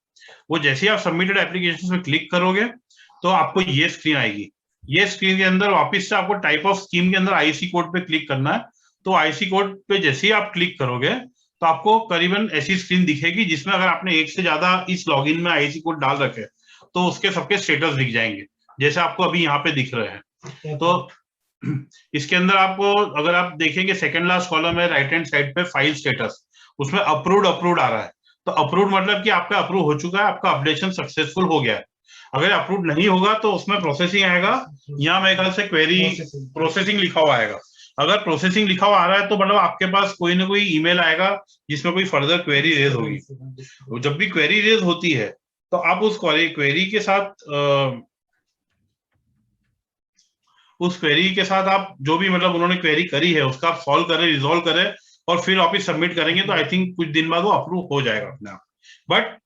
वो जैसे ही आप सबमिटेड एप्लीकेशंस पे क्लिक करोगे तो आपको ये स्क्रीन आएगी। ये स्क्रीन के अंदर वापस से आपको टाइप ऑफ स्कीम के अंदर आईसी कोड पे क्लिक करना है। तो आईसी कोड पे जैसे ही आप क्लिक करोगे तो आपको करीबन ऐसी स्क्रीन दिखेगी जिसमें अगर आपने एक से ज्यादा इस लॉगिन में आईसी कोड डाल रखे तो उसके सबके स्टेटस दिख जाएंगे, जैसे आपको अभी यहाँ पे दिख रहे हैं। तो इसके अंदर आपको अगर आप देखेंगे सेकंड लास्ट कॉलम है राइट हैंड साइड पे फाइल स्टेटस, उसमें अप्रूव्ड आ रहा है। तो अप्रूव्ड मतलब कि आपका अप्रूव हो चुका है, आपका अपडेशन सक्सेसफुल हो गया है। अगर अप्रूव नहीं होगा तो उसमें प्रोसेसिंग आएगा, यहाँ मेरे ख्याल से क्वेरी प्रोसेसिंग लिखा हुआ आएगा। अगर प्रोसेसिंग लिखा हुआ आ रहा है तो मतलब आपके पास कोई ना कोई ईमेल आएगा जिसमें कोई फर्दर क्वेरी रेज होगी। जब भी क्वेरी रेज होती है तो आप उस क्वेरी के साथ आप जो भी मतलब उन्होंने क्वेरी करी है उसका आप सॉल्व करें, रिजॉल्व करें और फिर वापिस सबमिट करेंगे तो आई थिंक कुछ दिन बाद वो अप्रूव हो जाएगा अपने आप। बट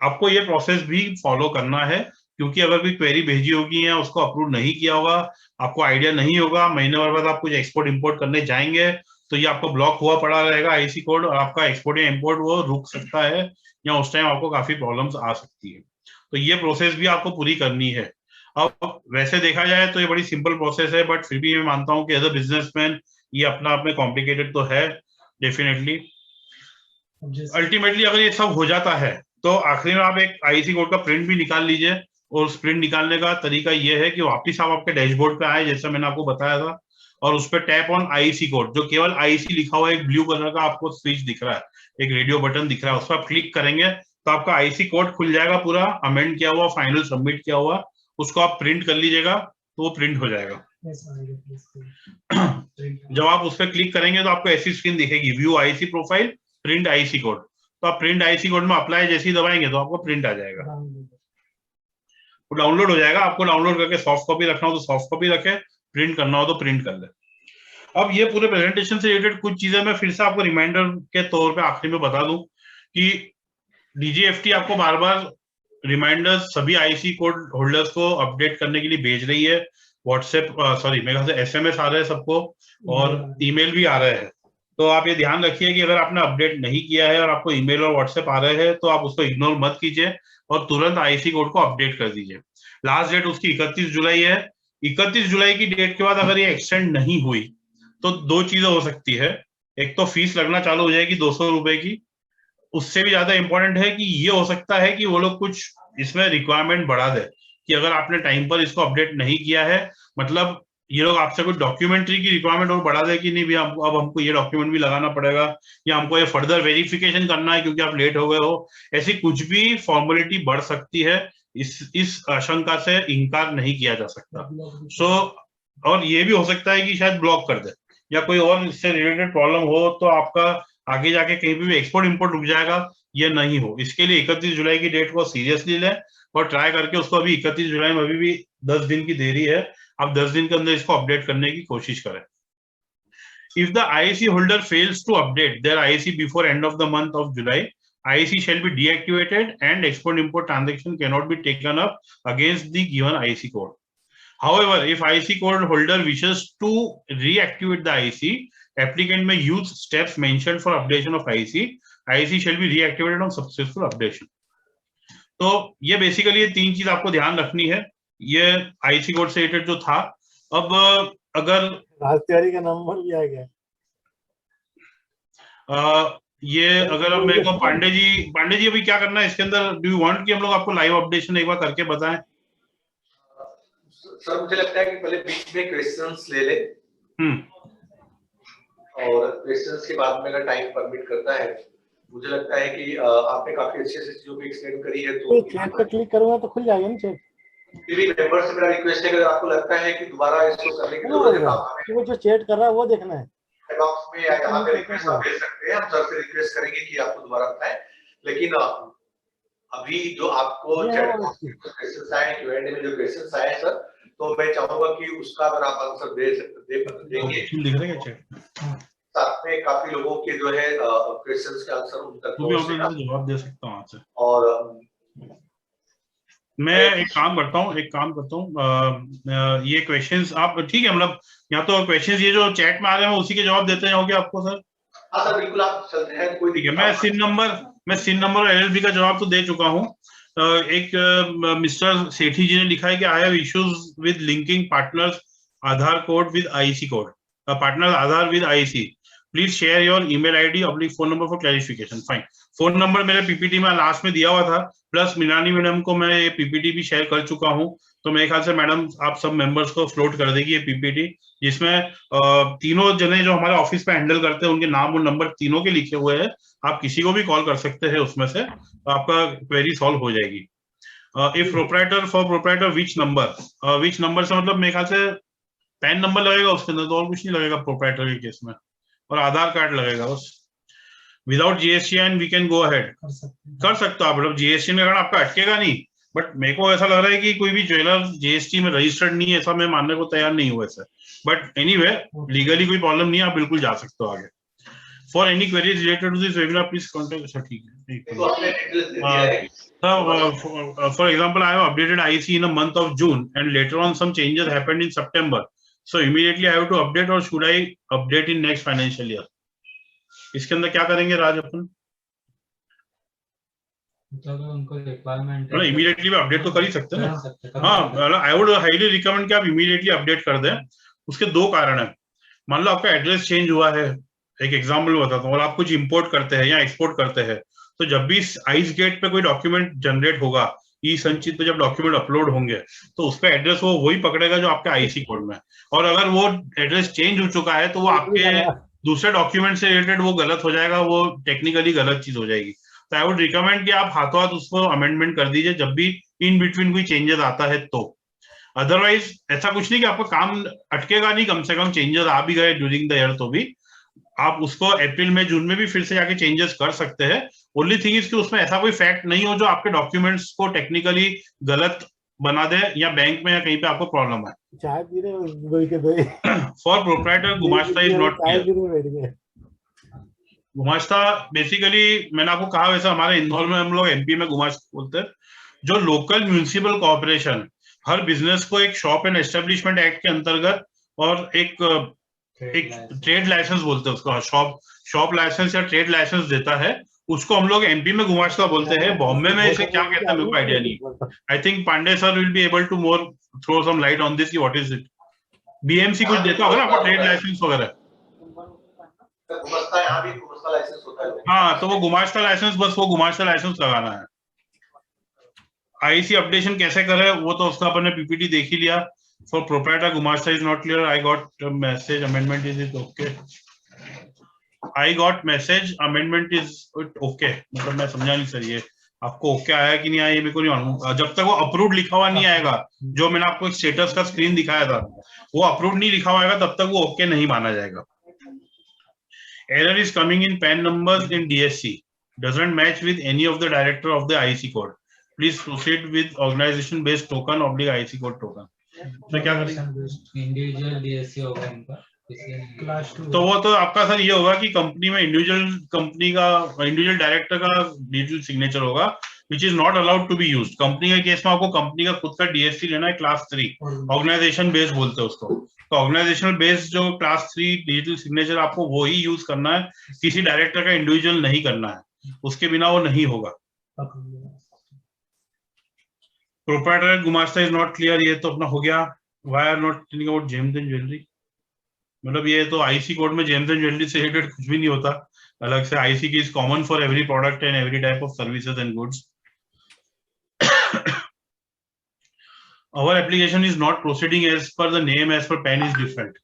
आपको ये प्रोसेस भी फॉलो करना है क्योंकि अगर कोई क्वेरी भेजी होगी या उसको अप्रूव नहीं किया होगा, आपको आइडिया नहीं होगा, महीने भर बाद आप कुछ एक्सपोर्ट इंपोर्ट करने जाएंगे तो ये आपको ब्लॉक हुआ पड़ा रहेगा आईसी कोड, और आपका एक्सपोर्ट या इंपोर्ट वो रुक सकता है या उस टाइम आपको काफी प्रॉब्लम्स आ सकती है। तो ये प्रोसेस भी आपको पूरी करनी है। अब वैसे देखा जाए तो ये बड़ी सिंपल प्रोसेस है, बट फिर भी मैं मानता हूँ कि एज अ बिजनेसमैन ये अपना आप में कॉम्प्लिकेटेड तो है डेफिनेटली। अल्टीमेटली अगर ये सब हो जाता है तो आखिरी में आप एक आईसी कोड का प्रिंट भी निकाल लीजिए, और उस प्रिंट निकालने का तरीका ये है कि वापिस आप आपके डैशबोर्ड पे आए जैसा मैंने आपको बताया था, और उस पर टैप ऑन आईसी कोड, जो केवल आईसी लिखा हुआ है, एक ब्लू कलर का आपको स्विच दिख रहा है, एक रेडियो बटन दिख रहा है, उस पर आप क्लिक करेंगे तो आपका आईसी कोड खुल जाएगा, पूरा अमेंड किया हुआ, फाइनल सबमिट किया हुआ, उसको आप प्रिंट कर लीजिएगा तो वो प्रिंट हो जाएगा। जब आप उस पर क्लिक करेंगे तो आपको ऐसी स्क्रीन दिखेगी, view IC profile, print IC code. तो आप प्रिंट आईसी कोड में अप्लाई जैसे ही दबाएंगे तो आपको प्रिंट आ जाएगा, वो डाउनलोड हो जाएगा। आपको डाउनलोड करके सॉफ्ट कॉपी रखना हो तो सॉफ्ट कॉपी रखें, प्रिंट करना हो तो प्रिंट कर ले। अब ये पूरे प्रेजेंटेशन से रिलेटेड कुछ चीजें मैं फिर से आपको रिमाइंडर के तौर पे आखिरी में बता दूं कि डीजीएफटी आपको बार बार रिमाइंडर्स सभी आईसी कोड होल्डर्स को अपडेट करने के लिए भेज रही है। व्हाट्सएप मेरे ख्याल से एसएमएस आ रहे हैं सबको और ईमेल भी आ रहे हैं। तो आप ये ध्यान रखिए कि अगर आपने अपडेट नहीं किया है और आपको ईमेल और व्हाट्सएप आ रहे हैं तो आप उसको इग्नोर मत कीजिए और तुरंत आईसी कोड को अपडेट कर दीजिए। लास्ट डेट उसकी 31 जुलाई है। 31 जुलाई की डेट के बाद अगर ये एक्सटेंड नहीं हुई तो दो चीजें हो सकती है, एक तो फीस लगना चालू हो जाएगी 200 रुपए की, उससे भी ज्यादा इंपॉर्टेंट है कि ये हो सकता है कि वो लोग कुछ इसमें रिक्वायरमेंट बढ़ा दे कि अगर आपने टाइम पर इसको अपडेट नहीं किया है, मतलब ये लोग आपसे कुछ डॉक्यूमेंट्री की रिक्वायरमेंट और बढ़ा दे कि नहीं भैया अब हमको ये डॉक्यूमेंट भी लगाना पड़ेगा या हमको ये फर्दर वेरिफिकेशन करना है क्योंकि आप लेट हो गए हो, ऐसी कुछ भी फॉर्मेलिटी बढ़ सकती है। इस आशंका से इनकार नहीं किया जा सकता। और ये भी हो सकता है कि शायद ब्लॉक कर दे या कोई और इससे रिलेटेड प्रॉब्लम हो तो आपका आगे जाके कहीं भी एक्सपोर्ट इंपोर्ट रुक जाएगा, ये नहीं हो। इसके लिए 31 जुलाई की डेट को सीरियसली लें और ट्राई करके उसको, अभी 31 जुलाई में अभी भी 10 दिन की देरी है, आप 10 दिन के अंदर इसको अपडेट करने की कोशिश करें। If the IAC holder fails to update their IAC before end of the month of July, IAC shall be deactivated and export-import transaction cannot be taken up against the given IAC code. However, if IAC code holder wishes to reactivate the IAC, applicant may use steps mentioned for updation of IAC. IAC shall be reactivated on successful updation. तो ये basically ये तीन चीज आपको ध्यान रखनी है. ये IAC कोड से रिलेटेड जो था. अब अगर राजतिवारी का नंबर भी आ गया. ये अगर अब मेरे को पांडे जी अभी क्या करना है इसके अंदर? डू यू वांट कि हम लोग आपको लाइव अपडेशन एक बार करके बताएं? सर मुझे लगता है कि पहले बीच में क्वेश्चंस ले ले और क्वेश्चंस के बाद में अगर टाइम परमिट करता है, मुझे लगता है कि आपने काफी अच्छे से चीजों को एक्सप्लेन करी है. तो चैट पे क्लिक करूंगा तो खुल जाएगा ना चैट. फिर भी मेंबर से मेरा रिक्वेस्ट है कि अगर आपको लगता है कि दोबारा इसको करने की जरूरत है, तो वो जो चैट कर रहा है वो देखना है. बॉक्स में या यहाँ पे रिक्वेस्ट आप भेज सकते हैं. हम सर से रिक्वेस्ट करेंगे कि आपको दोबारा बताएं. लेकिन अभी जो आपको चैट बॉक्स में क्वेश्चंस आए, Q&A में जो क्वेश्चंस आए सर, तो मैं चाहूंगा कि उसका अगर आप आंसर देंगे, साथ में काफी लोगों के जो है क्वेश्चंस के आंसर उन तक जवाब दे सकता हूँ आपसे. और मैं एक काम करता हूँ, ये क्वेश्चंस आप ठीक है, मतलब या तो क्वेश्चंस ये जो चैट में आ रहे हैं उसी के जवाब देते हैं होंगे आपको सर? हाँ सर बिल्कुल, आप चलते हैं, कोई ठीक है. मैं सिन नंबर और LLB का जवाब तो दे चुका हूँ. एक मिस्टर सेठी जी ने लिखा है कि I have issues with linking partners Aadhaar code with IAC code, partner Aadhaar with IAC. Please share your email ID और phone number for clarification. Fine. Phone number मेरे PPT में लास्ट में दिया हुआ था, प्लस मीनानी मैडम को मैं ये PPT भी शेयर कर चुका हूँ. तो मेरे ख्याल से मैडम आप सब मेंबर्स को फ्लोट कर देगी ये PPT, जिसमें तीनों जने जो हमारे ऑफिस पे हैंडल करते हैं उनके नाम और नंबर तीनों के लिखे हुए हैं. आप किसी को भी कॉल कर सकते हैं उसमें से, तो आपका क्वेरी सॉल्व हो जाएगी. If proprietor for proprietor which number से मतलब मेरे ख्याल से पैन नंबर लगेगा उसके अंदर, तो और कुछ नहीं लगेगा प्रोप्राइटर के केस में, और आधार कार्ड लगेगा बस. Without GST and we can go ahead. कर सकते हो आप, मतलब GST में अगर आपका अटकेगा नहीं. बट मेरे को ऐसा लग रहा है कि कोई भी ज्वेलर GST में रजिस्टर्ड नहीं है, ऐसा मैं मानने को तैयार नहीं हुआ सर. बट एनीवे लीगली कोई प्रॉब्लम नहीं है, आप बिल्कुल जा सकते हो आगे. For any queries related to this webinar please contact. अच्छा ठीक है. For example, I have updated IAC in a month of June and later on some changes happened in September. So immediately I have to update or should I update in next financial year? इसके अंदर क्या करेंगे राज अपन? उनको requirement है, immediately भी update तो कर ही सकते हैं ना. हाँ, आई वुड हाईली रिकमेंड कि आप इमीडिएटली अपडेट कर दें. उसके दो कारण है. मान लो आपका एड्रेस चेंज हुआ है, एक एग्जांपल बताता हूँ, और आप कुछ इंपोर्ट करते हैं या एक्सपोर्ट करते हैं, तो जब भी आइस गेट पे कोई डॉक्यूमेंट जनरेट होगा, ई संचित पे जब डॉक्यूमेंट अपलोड होंगे, तो उस पर एड्रेस वो वही पकड़ेगा जो आपके IAC कोड में. और अगर वो एड्रेस चेंज हो चुका है तो वो आपके दूसरे डॉक्यूमेंट से रिलेटेड वो गलत हो जाएगा, वो टेक्निकली गलत चीज हो जाएगी. तो आई वुड रिकमेंड कि आप हाथों हाथ उसको अमेंडमेंट कर दीजिए जब भी इन बिटवीन कोई चेंजेस आता है तो. अदरवाइज ऐसा कुछ नहीं कि आपका काम अटकेगा नहीं, कम से कम चेंजेस आ भी गए ड्यूरिंग द ईयर तो भी आप उसको अप्रैल में जून में भी फिर से जाके चेंजेस कर सकते हैं. ओनली थिंग इज कि उसमें ऐसा कोई फैक्ट नहीं हो जो आपके डॉक्यूमेंट्स को टेक्निकली गलत बना दे, या बैंक में या कहीं पे आपको प्रॉब्लम है. चाय पी रहे for proprietor gumasta is not clear. Gumasta basically मैंने आपको कहा, वैसे हमारे इंदौर में हम लोग MP में गुमाश्ता बोलते हैं. जो लोकल म्यूनिसिपल कॉर्पोरेशन हर बिजनेस को एक शॉप एंड एस्टेब्लिशमेंट एक्ट के अंतर्गत और एक ट्रेड लाइसेंस बोलते हैं उसको, शॉप लाइसेंस या ट्रेड लाइसेंस देता है, उसको हम लोग MP में गुमाश्ता बोलते हैं. बॉम्बे में इसे क्या कहते हैं मेरे को आइडिया नहीं. I think Pandey sir will be able to more throw some light on this, what is it. BMC कुछ देता होगा ना आपको ट्रेड लाइसेंस वगैरह. यहाँ भी गुमाश्ता लाइसेंस होता है. हाँ, तो वो गुमाश्ता लाइसेंस, बस वो गुमाश्ता लाइसेंस लगाना है. IAC अपडेशन कैसे करें वो तो उसका अपन ने PPT देख ही लिया. For proprietor gumasta is not clear. I got message amendment is it okay. I got message amendment is it okay. मतलब मैं समझा नहीं सर, ये आपको ओके आया कि नहीं आया ये मेरे को नहीं मालूम. जब तक वो अप्रूव्ड लिखा हुआ नहीं आएगा, जो मैंने आपको एक स्टेटस का स्क्रीन दिखाया था, वो अप्रूव्ड नहीं लिखा हुआ आएगा, तब तक वो ओके नहीं माना जाएगा. Error is coming in PAN numbers in DSC. Doesn't match with any of the director of the IAC code. Please proceed with organization based token / IAC code token. तो क्या करें? इंडिविजुअल DSC होगा इनका, class 2 तो वो तो आपका sir ये होगा कि कंपनी में इंडिविजुअल डायरेक्टर का डिजिटल सिग्नेचर होगा, which is not allowed to be used. Company के केस में आपको कंपनी का खुद का डीएससी लेना है क्लास 3, ऑर्गेनाइजेशन बेस्ड बोलते हैं उसको। तो ऑर्गेनाइजेशनल बेस्ड जो क्लास 3 डिजिटल सिग्नेचर आपको वो ही यूज करना है, किसी डायरेक्टर का इंडिविजुअल नहीं करना है, उसके बिना वो नहीं होगा। प्रोप्राइटर गुमास्ता इज नॉट क्लियर, ये तो अपना हो गया। Why are not telling about gems and jewellery, मतलब ये तो आईसी कोड में जेम्स एंड ज्वेलरी से रिलेटेड कुछ भी नहीं होता अलग से। आईसी की is common for every product and every type of services and goods. Our application is not proceeding as per the name, as per PAN is different.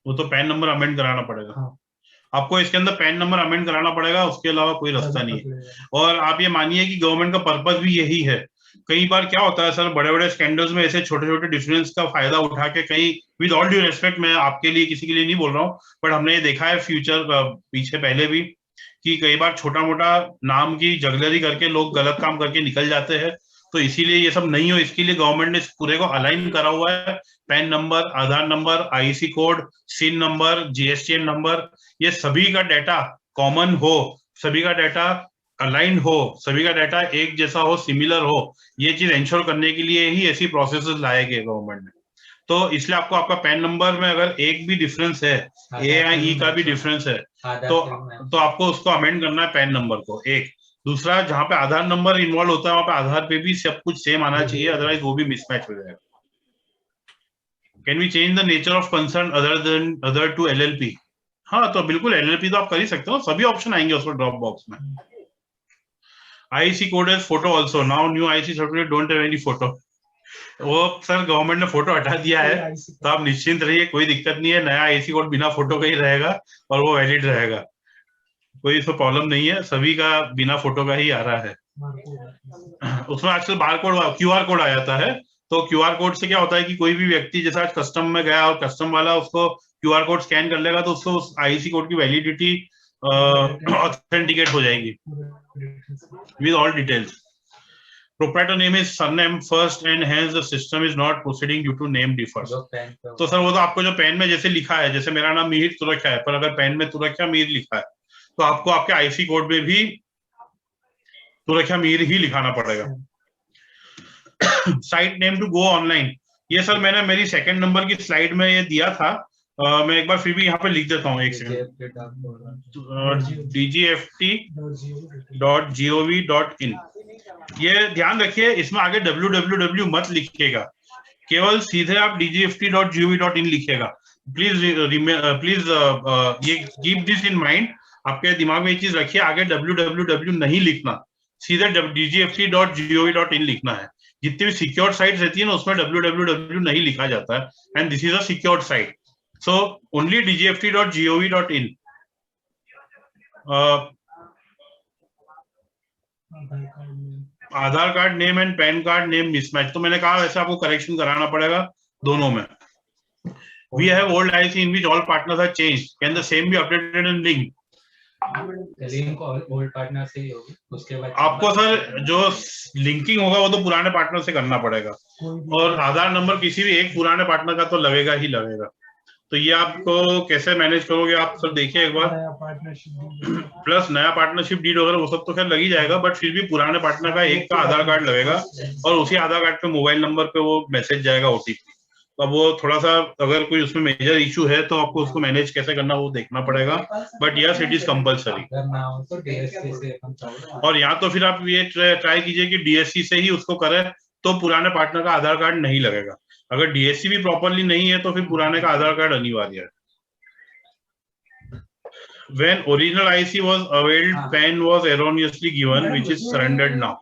वो तो पैन नंबर अमेंड कराना पड़ेगा। हाँ। आपको इसके अंदर पैन नंबर अमेंड कराना पड़ेगा, उसके अलावा कोई रास्ता नहीं है। और आप ये मानिए कि गवर्नमेंट का पर्पस भी यही है। कई बार क्या होता है सर, बड़े बड़े स्कैंडल्स में ऐसे छोटे छोटे डिफरेंस का फायदा उठा के कहीं, विद ऑल ड्यू रेस्पेक्ट, मैं आपके लिए किसी के लिए नहीं बोल रहा हूँ, बट हमने ये देखा है फ्यूचर पीछे पहले भी कि कई बार छोटा मोटा नाम की जगलरी करके लोग गलत काम करके निकल जाते हैं। तो इसीलिए ये सब नहीं हो, इसके लिए गवर्नमेंट ने इस पूरे को अलाइन करा हुआ है। पैन नंबर, आधार नंबर, आईसी कोड, सिन नंबर, जीएसटीएन नंबर, ये सभी का डाटा कॉमन हो, सभी का डाटा अलाइन हो, सभी का डाटा एक जैसा हो, सिमिलर हो। ये चीज इंश्योर करने के लिए ही ऐसी प्रोसेसेस लाए गए गवर्नमेंट ने। तो इसलिए आपको आपका पैन नंबर में अगर एक भी डिफरेंस है, ए या ई का भी डिफरेंस है, तो आपको उसको अमेंड करना है पैन नंबर को। एक दूसरा, जहां पे आधार नंबर इन्वॉल्व होता है वहां पे आधार पे भी सब कुछ सेम आना चाहिए, अदरवाइज वो भी मिसमैच हो जाएगा। Can we change the nature of concern other to LLP? हाँ, तो बिल्कुल एलएलपी तो आप कर ही सकते हो, सभी ऑप्शन आएंगे उसको ड्रॉप बॉक्स में। IC code is photo also, now new IC certificate don't have any photo. वो सर गवर्नमेंट ने फोटो हटा दिया है, तो आप निश्चिंत रहिए, कोई दिक्कत नहीं है। नया आईसी कोड बिना फोटो का ही रहेगा और वो वैलिड रहेगा, कोई इसको प्रॉब्लम नहीं है। सभी का बिना फोटो का ही आ रहा है। उसमें आजकल बारकोड, क्यूआर कोड आ जाता है। तो क्यूआर कोड से क्या होता है कि कोई भी व्यक्ति जैसा आज कस्टम में गया और कस्टम वाला उसको क्यूआर कोड स्कैन कर लेगा, तो उसको उस आईसी कोड की वैलिडिटी ऑथेंटिकेट हो जाएगी with all details. Proprietor name is surname first and hence the system is not proceeding due to name differs. तो सर वो तो आपको जो पैन में जैसे लिखा है, जैसे मेरा नाम मिहिर तुरख्या है, पर अगर पैन में तुरख्या मीर लिखा है तो आपको आपके आईसी कोड में भी तुरख्या मीर ही लिखाना पड़ेगा। Site name to go online, ये सर मैंने मेरी सेकंड नंबर की स्लाइड में ये दिया था। मैं एक बार फिर भी यहाँ पे लिख देता हूँ, एक सेकंड। dgft.gov.in, ये ध्यान रखिए, इसमें आगे www मत लिखिएगा, केवल सीधे आप dgft.gov.in लिखिएगा। प्लीज ये कीप दिस इन माइंड, आपके दिमाग में ये चीज रखिए, आगे www नहीं लिखना, सीधे dgft.gov.in लिखना है। जितनी भी सिक्योर्ड साइट रहती है ना, उसमें www नहीं लिखा जाता है, and this is a secured site, so only dgft.gov.in। Aadhaar card name and pan card name mismatch, तो मैंने कहा वैसे आपको करेक्शन कराना पड़ेगा दोनों में। We have old IC in which all partners are changed. Can the same be updated and linked? Link old partner से ही होगी, उसके बाद आपको सर जो लिंकिंग होगा वो तो पुराने पार्टनर से करना पड़ेगा, और आधार नंबर किसी भी एक पुराने पार्टनर का तो लगेगा ही लगेगा। तो ये आपको कैसे मैनेज करोगे आप सर देखिए एक बार। प्लस नया पार्टनरशिप डीड वगैरह वो सब तो खैर लग ही जाएगा, बट फिर भी पुराने पार्टनर का एक का आधार कार्ड लगेगा, और उसी आधार कार्ड पे मोबाइल नंबर पे वो मैसेज जाएगा ओटीपी। तो अब वो थोड़ा सा अगर कोई उसमें मेजर इशू है तो आपको उसको मैनेज कैसे करना वो देखना पड़ेगा, but yes it is compulsory. और या तो फिर आप ये ट्राई कीजिए कि डीएससी से ही उसको करें, तो पुराने पार्टनर का आधार कार्ड नहीं लगेगा। अगर डीएससी भी प्रॉपरली नहीं है तो फिर पुराने का आधार कार्ड अनिवार्य है। When original IC was availed, PAN was erroneously given, which is surrendered now.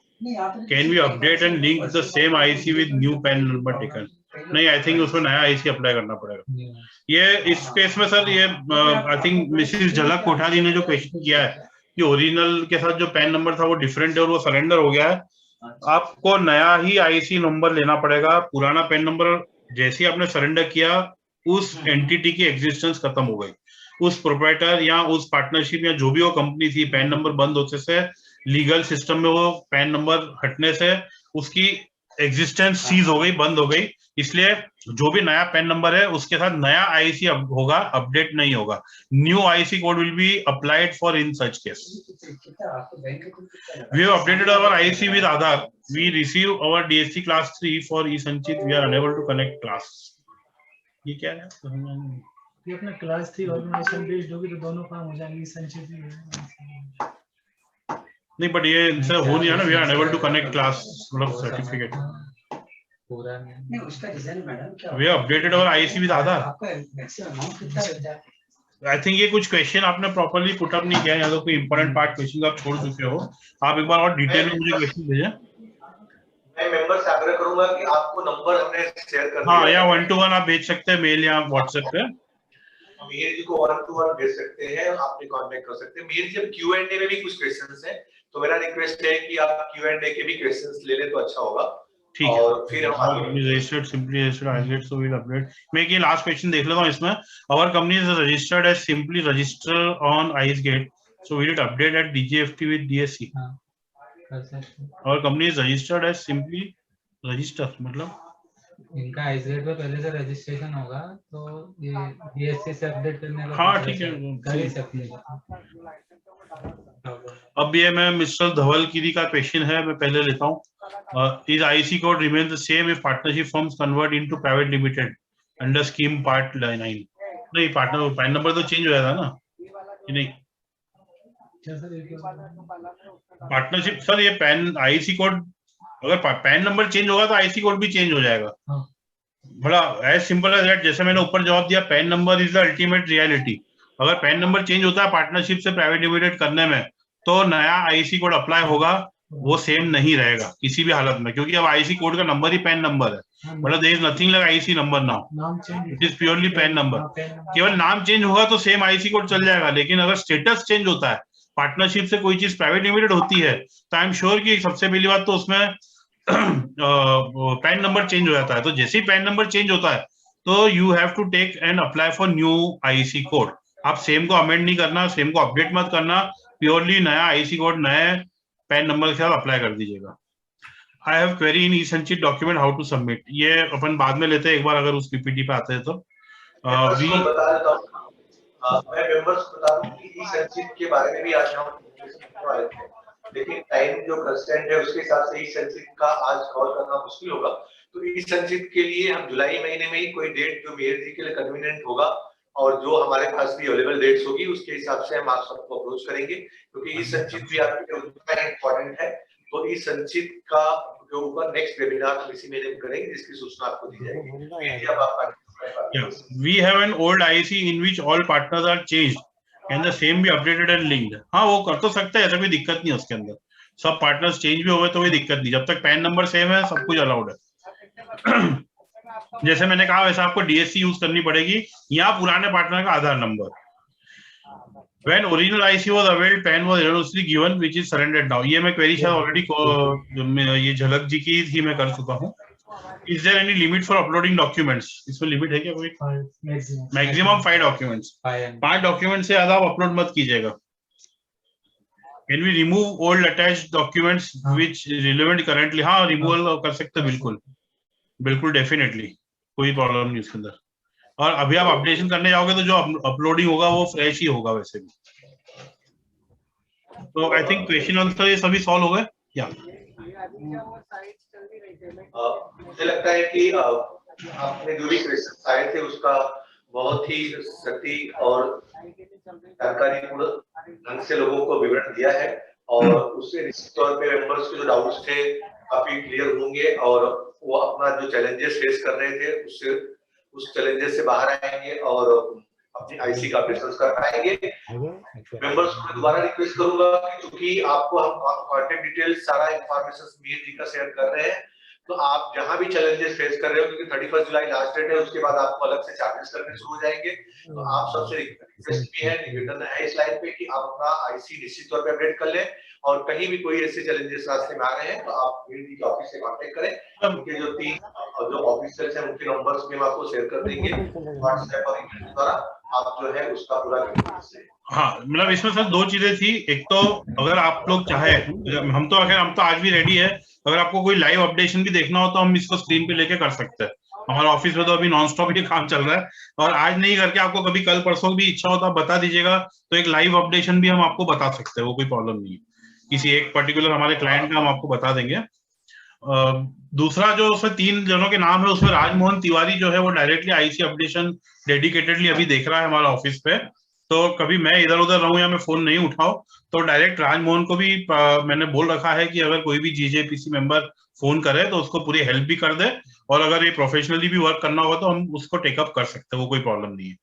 Can we update and link the same IC with new PAN number taken? नहीं, आई थिंक उसमें नया आईसी अप्लाई करना पड़ेगा। ये इस case में sir ये I think Mrs झलक कोठारी ने जो क्वेश्चन किया है कि ओरिजिनल के साथ जो पैन नंबर था वो डिफरेंट है और वो सरेंडर हो गया है, आपको नया ही आईसी नंबर लेना पड़ेगा। पुराना पैन नंबर जैसे ही आपने सरेंडर किया, उस एंटिटी की एग्जिस्टेंस खत्म हो गई, उस प्रोप्राइटर या उस पार्टनरशिप या जो भी वो कंपनी थी, पैन नंबर बंद होने से, लीगल सिस्टम में वो पैन नंबर हटने से उसकी एग्जिस्टेंस सीज हो गई, बंद हो गई, इसलिए जो भी नया पैन नंबर है उसके साथ नया आईसी होगा, अपडेट नहीं होगा. New IC code will be applied for in such case. We have updated our IC with Aadhaar. We receive our DSC class 3 for e-Sanchit. We are unable to connect class. ये क्या है? ये अपना class 3 organisation based होगी तो दोनों काम हो जाएंगे, संचित ही है. नहीं, बट ये इनसे हो नहीं है ना. We are unable to connect class मतलब सर्टिफिकेट. पूरा नहीं उसका रीजन मैडम क्या We have updated our IC with Aadhaar. आपका मैक्सिमम अमाउंट कितना रहता है? आई थिंक ये कुछ क्वेश्चन आपने प्रॉपर्ली पुट अप नहीं किया, या तो कोई इंपॉर्टेंट पार्ट क्वेश्चन आप छोड़ चुके हो. आप एक बार और डिटेल में मुझे क्वेश्चन भेजें. मैं मेंबर से आग्रह करूंगा कि आपको नंबर हमने शेयर कर हाँ, दिया या है. 1-to-1 आप भेज सकते हैं, मेल या व्हाट्सएप पे. मीर जी को 1-to-1 भेज सकते हैं, आपने कांटेक्ट कर सकते हैं. मीर जी, अब Q&A में भी कुछ क्वेश्चंस हैं, तो मेरा रिक्वेस्ट है कि आप Q&A के भी क्वेश्चंस ले लें तो अच्छा होगा. ठीक है. और फिर हम आगे registered simply registered ICEGATE, so will update. मैं एक ये लास्ट क्वेश्चन देख लेता हूं इसमें. Our company is registered as simply register on ICEGATE, so will it update at DGFT with DSC. Our company is registered as simply register, मतलब इनका ICEGATE पे पहले से रजिस्ट्रेशन होगा तो ये डीएससी से अपडेट करने का. हाँ, ठीक है. कर ही सकते हैं. अब ये मैं मिस्टर धवलगिरी का क्वेश्चन है, मैं पहले लेता हूँ. Is IC code remain the same if partnership firms convert into private limited under scheme part 9? नहीं, पार्टनर पैन नंबर तो चेंज हो जाता है ना. नहीं, पार्टनरशिप सर, ये पैन आईसी कोड अगर पैन नंबर चेंज होगा तो आईसी कोड भी चेंज हो जाएगा. बड़ा एज सिंपल एज दैट. जैसे मैंने ऊपर जवाब दिया, pan number is the ultimate reality. अगर पैन नंबर चेंज होता है पार्टनरशिप से प्राइवेट लिमिटेड करने में, तो नया आईसी कोड अप्लाई होगा, वो सेम नहीं रहेगा किसी भी हालत में, क्योंकि अब आईसी कोड का नंबर ही पैन नंबर है. मतलब there is nothing like IC number now, it is purely PAN number. केवल नाम चेंज होगा तो सेम आईसी कोड चल जाएगा. लेकिन अगर स्टेटस चेंज होता है, पार्टनरशिप से कोई चीज प्राइवेट लिमिटेड होती है, तो आई एम श्योर कि सबसे पहली बात तो उसमें पैन नंबर चेंज हो जाता है. तो जैसे ही पैन नंबर चेंज होता है तो you have to take and apply for new IC code. आप सेम को अमेंड नहीं करना, सेम को अपडेट मत करना, प्योरली नया आईसी कोड नए पैन नंबर के साथ अप्लाई कर दीजिएगा. I have query in ई-संचित document how to submit. ये अपन बाद में लेते हैं, एक बार अगर उस पीपीटी पे आते हैं तो. मैं बता देता हूं, मैं मेंबर्स को बता दूं कि ई-संचित के बारे में भी आज हम पूछने वाले थे, लेकिन टाइम जो कंस्टेंट है उसके हिसाब से ई-संचित का आज कॉल करना मुश्किल होगा. तो ई-संचित के लिए हम जुलाई महीने में ही कोई डेट जो मेयर जी के लिए कन्वीनियंट होगा और जो हमारे पास भी अवेलेबल डेट्स होगी उसके हिसाब से हम आप सबको अप्रोच करेंगे, क्योंकि ई-संचित भी आपके लिए उतना इम्पोर्टेंट है. तो ई-संचित का के ऊपर नेक्स्ट वेबिनार हम इसी महीने में करेंगे, जिसकी सूचना आपको दी जाएगी. जब आप we have an old IC in which all partners are changed and the same be updated and linked. हाँ, वो कर तो सकते हैं, ऐसा कोई दिक्कत नहीं है उसके अंदर. सब पार्टनर्स चेंज भी हो गए तो कोई दिक्कत नहीं, जब तक पैन नंबर सेम है सब कुछ अलाउड है. जैसे मैंने कहा वैसे आपको डीएससी यूज करनी पड़ेगी या पुराने पार्टनर का आधार number. When original IC was availed, PAN was erroneously given, which is surrendered now. ये मैं क्वेरी शायद ऑलरेडी ये झलक जी की ही मैं कर चुका हूँ. Is there any limit for uploading documents? इसमें लिमिट है क्या कोई? Maximum 5 documents. 5 डॉक्यूमेंट से ज्यादा आप अपलोड मत कीजिएगा. Can we remove old attached documents which relevant currently? हाँ, रिमूवल कर सकते हैं, बिल्कुल बिल्कुल डेफिनेटली, कोई प्रॉब्लम नहीं उसके अंदर. और अभी आप अपडेशन करने जाओगे तो जो अपलोडिंग होगा वो फ्रेश ही होगा वैसे भी. तो आई थिंक क्वेश्चन आंसर ये सभी सॉल्व हो गए क्या? मुझे लगता है कि आपने जो भी क्वेश्चन आए थे उसका बहुत ही सटीक और जानकारीपूर्ण ढंग से लोगों को विवरण दिया है, और उससे निश्चित तौर पे मेंबर्स के जो डाउट्स थे काफी क्लियर होंगे और वो अपना जो चैलेंजेस फेस कर रहे थे उससे उस चैलेंजेस से बाहर आएंगे और अपनी आईसी का बिजनेस कर पाएंगे. मेंबर्स को दोबारा रिक्वेस्ट करूंगा कि चूंकि आपको हम कॉन्टेक्ट डिटेल्स सारा इंफॉर्मेशन मीर जी का शेयर कर रहे हैं, तो आप जहां भी चैलेंजेस फेस कर रहे हो, क्योंकि 31 जुलाई लास्ट डेट है, उसके बाद आपको अलग से चार्जेस करने शुरू हो जाएंगे. तो आप सबसे रिक्वेस्ट भी है, निवेदन है इस लाइन पे कि आप अपना आईसी निश्चित तौर पे अपडेट कर लें, और कहीं भी कोई ऐसे चैलेंजेस रास्ते में आ रहे हैं तो आप मीर जी के ऑफिस से कांटेक्ट करें. उनके जो 3 जो ऑफिसर्स हैं उनके नंबर्स भी हम आपको शेयर कर देंगे व्हाट्सएप और ईमेल द्वारा. आप जो है उसका पूरा हाँ, मतलब इसमें सर 2 चीजें थी. एक तो अगर आप लोग चाहे, हम तो आज भी रेडी है, अगर आपको कोई लाइव अपडेशन भी देखना हो तो हम इसको स्क्रीन पे लेके कर सकते हैं। हमारे ऑफिस में तो अभी नॉन स्टॉप ये काम चल रहा है, और आज नहीं करके आपको कभी कल परसों भी इच्छा हो तो आप बता दीजिएगा, तो एक लाइव अपडेशन भी हम आपको बता सकते हैं, वो कोई प्रॉब्लम नहीं है। किसी एक पर्टिकुलर हमारे क्लाइंट का हम आपको बता देंगे। दूसरा जो उसमें 3 जनों के नाम है, उसमें राजमोहन तिवारी जो है वो डायरेक्टली आईसी अपडेशन डेडिकेटेडली अभी देख रहा है हमारा ऑफिस पे। तो कभी मैं इधर उधर रहूं या मैं फोन नहीं उठाऊं तो डायरेक्ट राजमोहन को भी मैंने बोल रखा है कि अगर कोई भी जीजेपीसी मेंबर फोन करे तो उसको पूरी हेल्प भी कर दे, और अगर ये प्रोफेशनली भी वर्क करना होगा तो हम उसको टेकअप कर सकते हैं, वो कोई प्रॉब्लम नहीं है।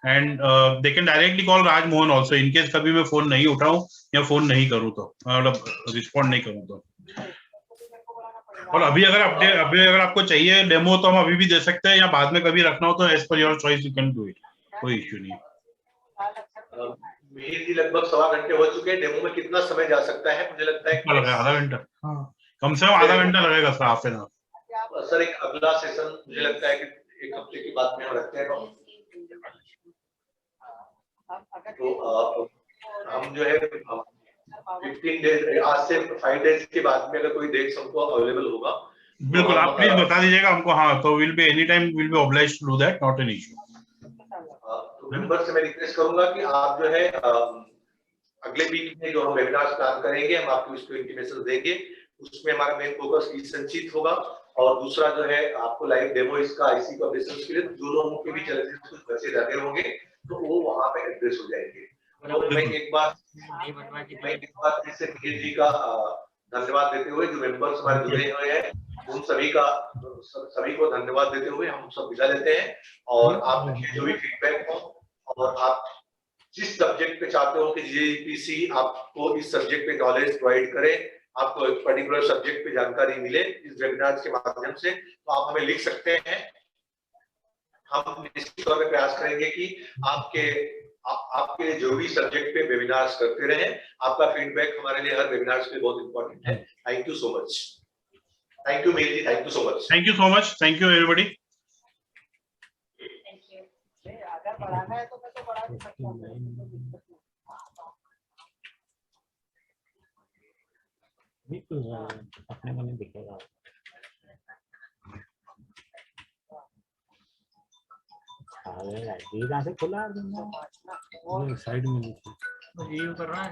And they can directly call Rajmohan also in case कभी मैं फोन नहीं उठाऊं या फोन नहीं करूं तो, मतलब रिस्पॉन्ड नहीं करूं तो। और अभी अगर आपको चाहिए डेमो तो हम अभी भी दे सकते हैं, या बाद में कभी रखना हो तो as per your choice you can do it, कोई इश्यू नहीं है। मिहिर जी लगभग 1.25 घंटे हो चुके हैं, डेमो में कितना समय जा सकता है? मुझे लगता है लगा आधा घंटा, हाँ कम से कम आधा घंटा लगेगा sir, half an hour. Sir एक अगला सेशन मुझे लगता है कि 1 हफ्ते के बाद में हम रखते हैं, तो हम जो है 15 डेज, आज से 5 डेज के बाद में अगर कोई डेट्स हमको अवेलेबल होगा बिल्कुल आप प्लीज बता दीजिएगा हमको। हाँ, तो will be any time will be obliged to do that, not an issue. तो मेंबर से मैं रिक्वेस्ट करूंगा कि आप जो है अगले वीक में जो हम वेबिनार प्लान करेंगे, हम आपको इसको इंटीमेशन देंगे। उसमें हमारा मेन फोकस ई संचित होगा, और दूसरा जो है आपको लाइव डेमो इसका आईसी पब्लिशर्स के लिए जो लोगों के भी चैलेंजेस कुछ बचे रहते होंगे तो वो वहां पे एड्रेस हो जाएंगे। तो मैं एक बार जैसे मिहिर जी का धन्यवाद देते हुए, जो मेंबर्स हमारे जुड़े हुए हैं उन सभी को धन्यवाद देते हुए हम सब विदा लेते हैं। और आपके जो भी फीडबैक हो, और आप जिस सब्जेक्ट पे चाहते हो कि जीजेपीसी आपको इस सब्जेक्ट पे नॉलेज प्रोवाइड करे, आपको एक पर्टिकुलर सब्जेक्ट पे जानकारी मिले इस वेबिनार के माध्यम से, तो आप हमें लिख सकते हैं। हम निश्चित तौर पे प्रयास करेंगे कि आपके जो भी सब्जेक्ट पे वेबिनार्स करते रहे। आपका फीडबैक हमारे लिए हर वेबिनार्स पे बहुत इंपॉर्टेंट है। Thank you so much. Thank you Mihir ji, thank you so much. Thank you so much, thank you everybody. अगर बढ़ाना है तो मैं तो बढ़ा नहीं सकता हूं। अपने को नहीं दिखेगा। ये कहाँ से खुला साइड में ये कर रहा है